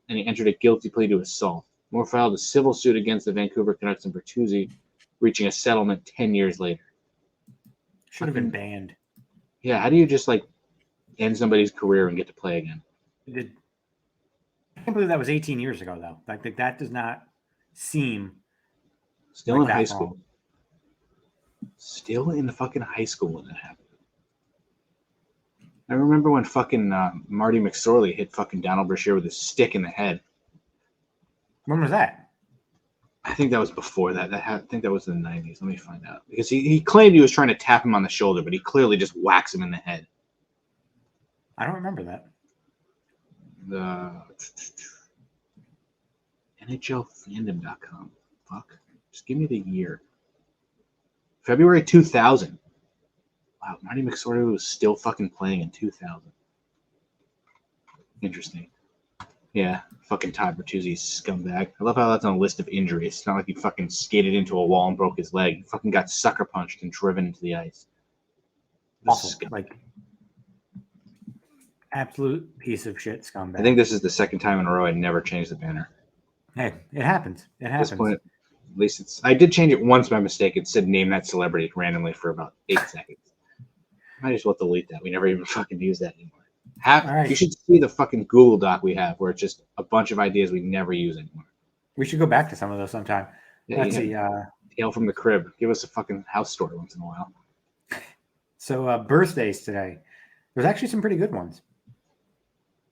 and he entered a guilty plea to assault. Moore filed a civil suit against the Vancouver Canucks and Bertuzzi, reaching a settlement 10 years later. Should have been banned. Yeah, how do you just like end somebody's career and get to play again? I can't believe that was 18 years ago, though. Like that does not seem still like in high long. school. Still in the fucking high school when that happened. I remember when fucking Marty McSorley hit fucking Donald Brashear with a stick in the head. When was that? I think that was before that. I think that was in the 90s. Let me find out. Because he claimed he was trying to tap him on the shoulder, but he clearly just whacks him in the head. I don't remember that. The NHLfandom.com. Fuck. Just give me the year. February 2000. Wow, Marty McSorley was still fucking playing in 2000. Interesting. Yeah, fucking Todd Bertuzzi's scumbag. I love how that's on a list of injuries. It's not like he fucking skated into a wall and broke his leg. He fucking got sucker punched and driven into the ice. Awful. Like, absolute piece of shit scumbag. I think this is the second time in a row I never changed the banner. Hey, it happens. It happens. At this point, at least it's. I did change it once by mistake. It said name that celebrity randomly for about 8 seconds. Might as well delete that. We never even fucking use that anymore. Right. You should see the fucking Google Doc we have where it's just a bunch of ideas we never use anymore. We should go back to some of those sometime. Yeah, Let's see. Tale from the Crib. Give us a fucking house story once in a while. So birthdays today. There's actually some pretty good ones.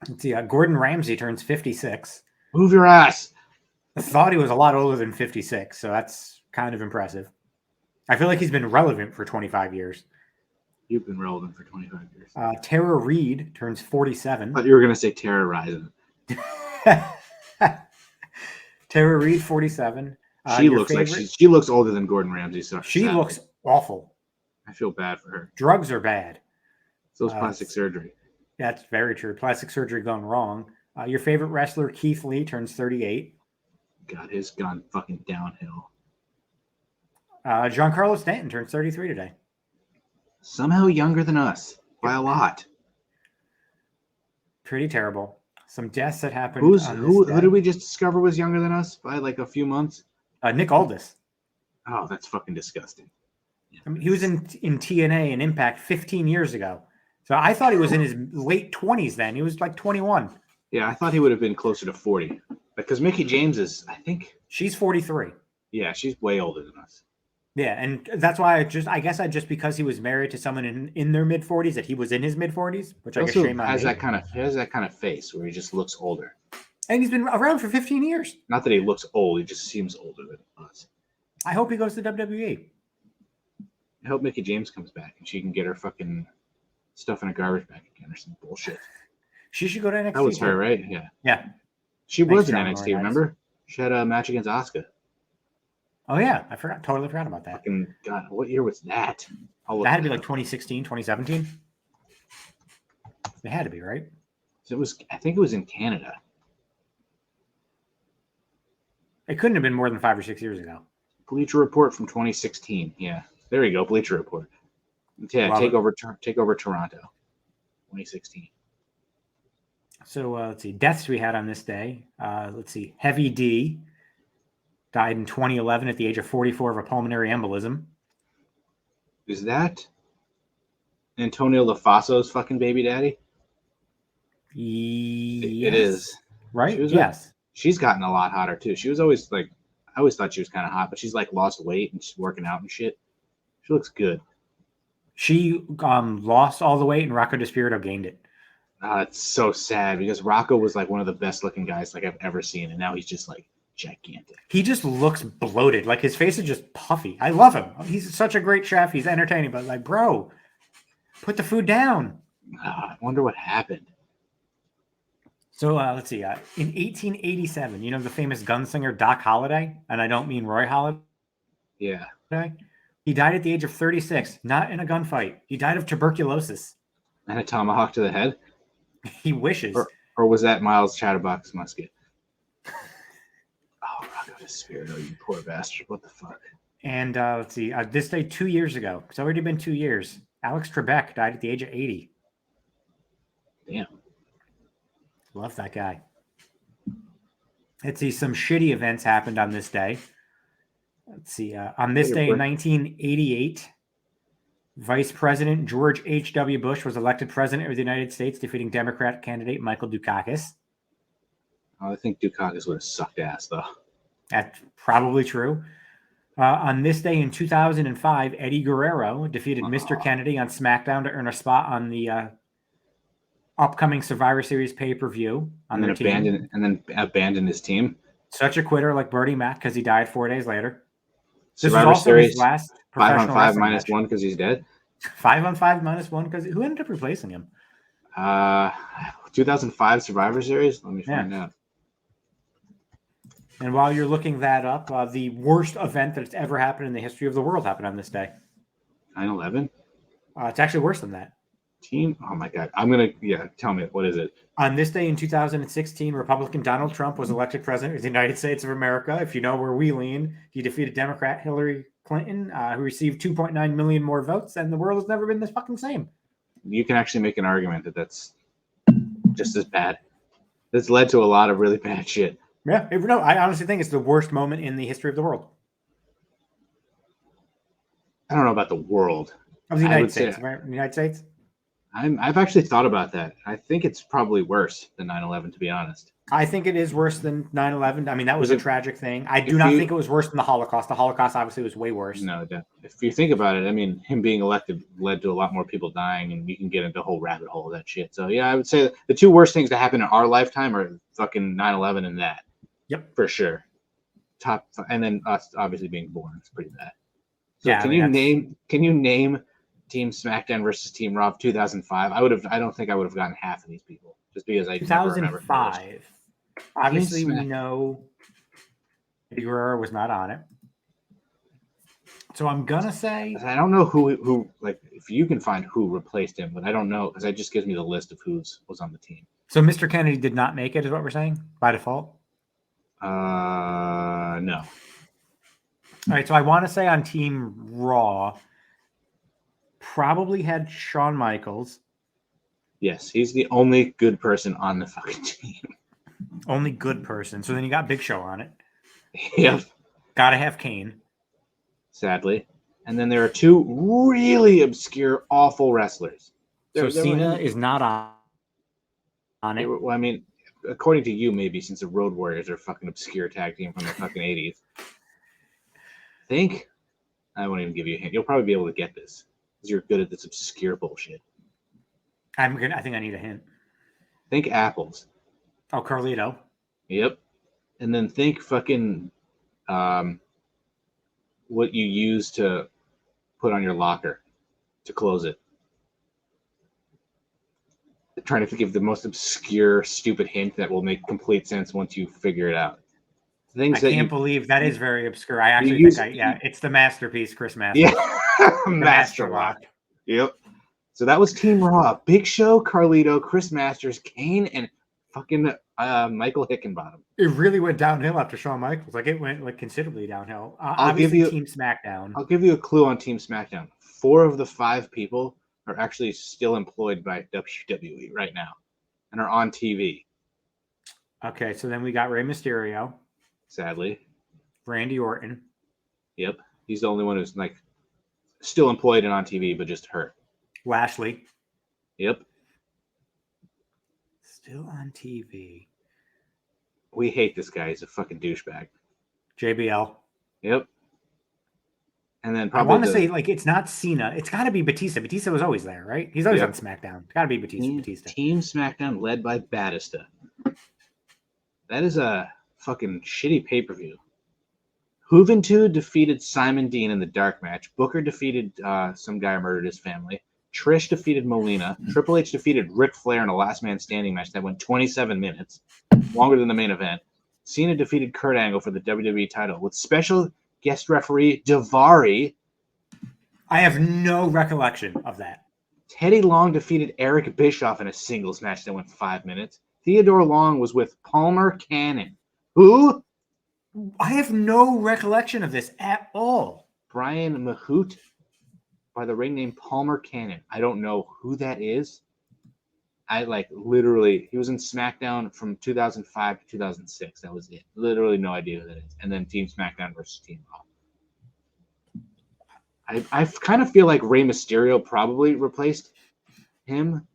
Let's see. Gordon Ramsay turns 56. Move your ass. I thought he was a lot older than 56, so that's kind of impressive. I feel like he's been relevant for 25 years. You've been relevant for 25 years. Tara Reid turns 47. I thought you were going to say terrorizing. Tara Reid, 47. She looks like she looks older than Gordon Ramsay. So she looks awful. I feel bad for her. Drugs are bad. So is plastic surgery. That's very true. Plastic surgery gone wrong. Your favorite wrestler, Keith Lee, turns 38. God, his gone fucking downhill. Giancarlo Stanton turns 33 today. Somehow younger than us by a lot. Pretty terrible. Some deaths that happened Who on this did we just discover was younger than us by like a few months? Nick Aldis. Oh, that's fucking disgusting. I mean, he was in TNA and Impact 15 years ago. So I thought he was in his late 20s then. He was like 21. Yeah, I thought he would have been closer to 40. Because Mickey James is, I think, She's 43. yeah, she's way older than us. Yeah, and that's why I guess because he was married to someone in their mid 40s that he was in his mid 40s, which He I guess also shame on has me. that kind of face where he just looks older. And he's been around for 15 years. Not that he looks old, he just seems older than us. I hope he goes to WWE. I hope Mickey James comes back and she can get her fucking stuff in a garbage bag again or some bullshit. She should go to NXT. That was her, right? Yeah. Yeah. She Thanks, was in John NXT, Laurinaitis. remember? She had a match against Asuka. Oh, yeah. Totally forgot about that. Fucking God, what year was that? That had to be like 2016, 2017. It had to be, right? I think it was in Canada. It couldn't have been more than 5 or 6 years ago. Bleacher Report from 2016. Yeah. There you go, Bleacher Report. Yeah, Love take over Toronto. 2016. So let's see. Deaths we had on this day. Let's see. Heavy D died in 2011 at the age of 44 of a pulmonary embolism. Is that Antonio LaFaso's fucking baby daddy? Yes. It is. Right? She Yes. She's gotten a lot hotter too. She was always like, I always thought she was kind of hot, but she's like lost weight and she's working out and shit. She looks good. She lost all the weight and Rocco DiSpirito gained it. It's so sad because Rocco was like one of the best looking guys like I've ever seen, and now he's just like gigantic. He just looks bloated. Like his face is just puffy. I love him. He's such a great chef. He's entertaining, but like, bro, put the food down. I wonder what happened. So let's see. In 1887, you know the famous gunslinger Doc Holliday, and I don't mean Roy Halladay. Yeah. He died at the age of 36, not in a gunfight. He died of tuberculosis. And a tomahawk to the head? He wishes. Or was that Miles Chatterbox's musket? Oh, Rocco DiSpirito, you poor bastard. What the fuck? And let's see. This day 2 years ago. It's already been 2 years. Alex Trebek died at the age of 80. Damn. Love that guy. Let's see. Some shitty events happened on this day. Let's see. On this day in 1988, Vice President George H.W. Bush was elected president of the United States, defeating Democratic candidate Michael Dukakis. I think Dukakis would have sucked ass, though. That's probably true. On this day in 2005, Eddie Guerrero defeated Mr. Kennedy on SmackDown to earn a spot on the upcoming Survivor Series pay-per-view on their team. And then abandoned his team. Such a quitter like Bertie Mac because he died 4 days later. Survivor Series, his last 5-on-5 match. -1 because he's dead. 5-on-5 -1 because who ended up replacing him? 2005 Survivor Series. Let me find out. And while you're looking that up, the worst event that's ever happened in the history of the world happened on this day. 9/11. It's actually worse than that. Oh my God. Tell me, what is it? On this day in 2016, Republican Donald Trump was elected president of the United States of America. If you know where we lean, he defeated Democrat Hillary Clinton, who received 2.9 million more votes, and the world has never been this fucking same. You can actually make an argument that that's just as bad. That's led to a lot of really bad shit. Yeah, I honestly think it's the worst moment in the history of the world. I don't know about the world. Of the United States, right? The United States? I've actually thought about that. I think it's probably worse than 9/11, to be honest. I think it is worse than 9/11. I mean, that was a tragic thing. I do not think it was worse than the Holocaust. The Holocaust obviously was way worse. No, if you think about it, I mean, him being elected led to a lot more people dying, and you can get into a whole rabbit hole of that shit. So, yeah, I would say the two worst things that happened in our lifetime are fucking 9/11 and that. Yep. For sure. And then us obviously being born is pretty bad. So yeah, can you name Team SmackDown versus Team Raw 2005? I don't think I would have gotten half of these people just because I 2005. Obviously, we know Eddie Guerrero was not on it. So I'm gonna say I don't know who like if you can find who replaced him, but I don't know because that just gives me the list of who's was on the team. So Mr. Kennedy did not make it, is what we're saying by default. No. All right, so I want to say on Team Raw, probably had Shawn Michaels. Yes, he's the only good person on the fucking team. Only good person. So then you got Big Show on it. Yep, Gotta have Kane. sadly. And then there are two really obscure, awful wrestlers. So Cena is not on it. Well, I mean, according to you, maybe, since the Road Warriors are a fucking obscure tag team from the fucking 80s. Think? I won't even give you a hint. You'll probably be able to get this because you're good at this obscure bullshit. I think I need a hint. Think apples. Oh, Carlito. Yep. And then think fucking what you use to put on your locker to close it. I'm trying to think of the most obscure, stupid hint that will make complete sense once you figure it out. I can't believe that is very obscure. I actually it's the masterpiece, Chris Masters. Yeah, Master Lock. Yep. So that was Team Raw: Big Show, Carlito, Chris Masters, Kane, and fucking Michael Hickenbottom. It really went downhill after Shawn Michaels. Like it went like considerably downhill. Obviously, Team SmackDown. I'll give you a clue on Team SmackDown. 4 of the 5 people are actually still employed by WWE right now and are on TV. Okay, so then we got Rey Mysterio. Sadly. Randy Orton. Yep. He's the only one who's like still employed and on TV, but just hurt. Lashley. Yep. Still on TV. We hate this guy. He's a fucking douchebag. JBL. Yep. And then probably I want to say like it's not Cena. It's got to be Batista. Batista was always there, right? He's always on SmackDown. It's got to be Batista. Team SmackDown led by Batista. That is a fucking shitty pay-per-view. Juventud defeated Simon Dean in the dark match. Booker defeated some guy who murdered his family. Trish defeated Molina. Triple H defeated Ric Flair in a last man standing match that went 27 minutes, longer than the main event. Cena defeated Kurt Angle for the WWE title with special guest referee Daivari. I have no recollection of that. Teddy Long defeated Eric Bischoff in a singles match that went 5 minutes. Theodore Long was with Palmer Cannon. Who? I have no recollection of this at all. Brian Mahout by the ring name Palmer Cannon. I don't know who that is. I literally, he was in SmackDown from 2005 to 2006. That was it. Literally no idea who that is. And then Team SmackDown versus Team Raw. I kind of feel like Rey Mysterio probably replaced him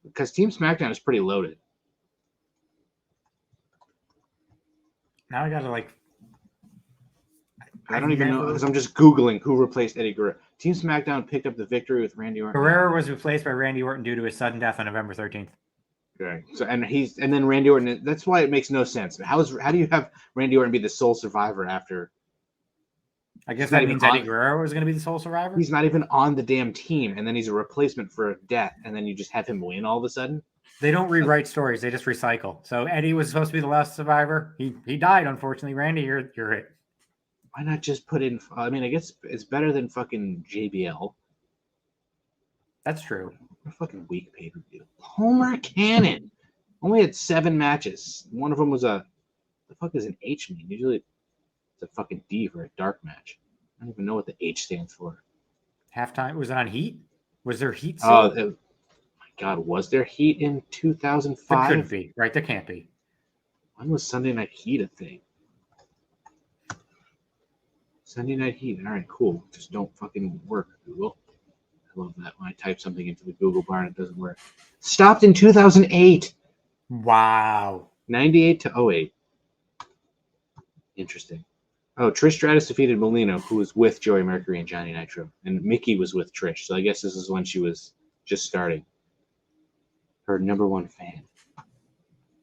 because Team SmackDown is pretty loaded. Now I gotta I don't even know because I'm just Googling who replaced Eddie Guerrero. Team SmackDown picked up the victory with Randy Orton. Guerrero was replaced by Randy Orton due to his sudden death on November 13th. Okay. So and then Randy Orton. That's why it makes no sense. How do you have Randy Orton be the sole survivor after? I guess that means Eddie Guerrero is going to be the sole survivor. He's not even on the damn team, and then he's a replacement for death, and then you just have him win all of a sudden. They don't rewrite stories; they just recycle. So Eddie was supposed to be the last survivor. He died, unfortunately. Randy, you're it. Why not just put in? I mean, I guess it's better than fucking JBL. That's true. What a fucking weak pay-per-view. Homer Cannon only had 7 matches. One of them was the fuck is an H mean? Usually it's a fucking D for a dark match. I don't even know what the H stands for. Halftime. Was it on Heat? Was there Heat? Oh, my God. Was there Heat in 2005? There couldn't be. Right. There can't be. When was Sunday Night Heat a thing? Sunday Night Heat. All right, cool. Just don't fucking work, Google. I love that when I type something into the Google bar and it doesn't work. Stopped in 2008. Wow. 98 to 08. Interesting. Oh, Trish Stratus defeated Molina, who was with Joey Mercury and Johnny Nitro. And Mickey was with Trish. So I guess this is when she was just starting. Her number 1 fan.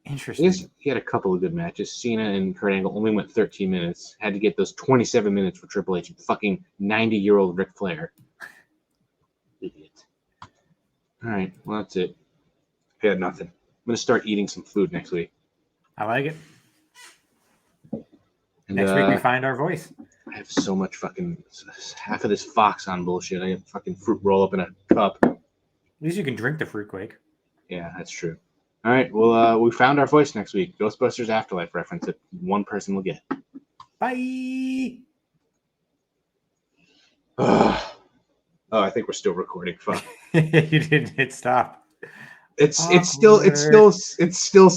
Interesting. I guess he had a couple of good matches. Cena and Kurt Angle only went 13 minutes. Had to get those 27 minutes for Triple H and fucking 90-year-old Ric Flair. Idiot. All right. Well, that's it. I got nothing. I'm going to start eating some food next week. I like it. And, next week we find our voice. I have so much fucking half of this Fox on bullshit. I have fucking fruit roll up in a cup. At least you can drink the fruit quick. Yeah, that's true. All right. Well, we found our voice next week. Ghostbusters Afterlife reference that one person will get. Bye. Oh, I think we're still recording. Fuck. You didn't hit stop. It's still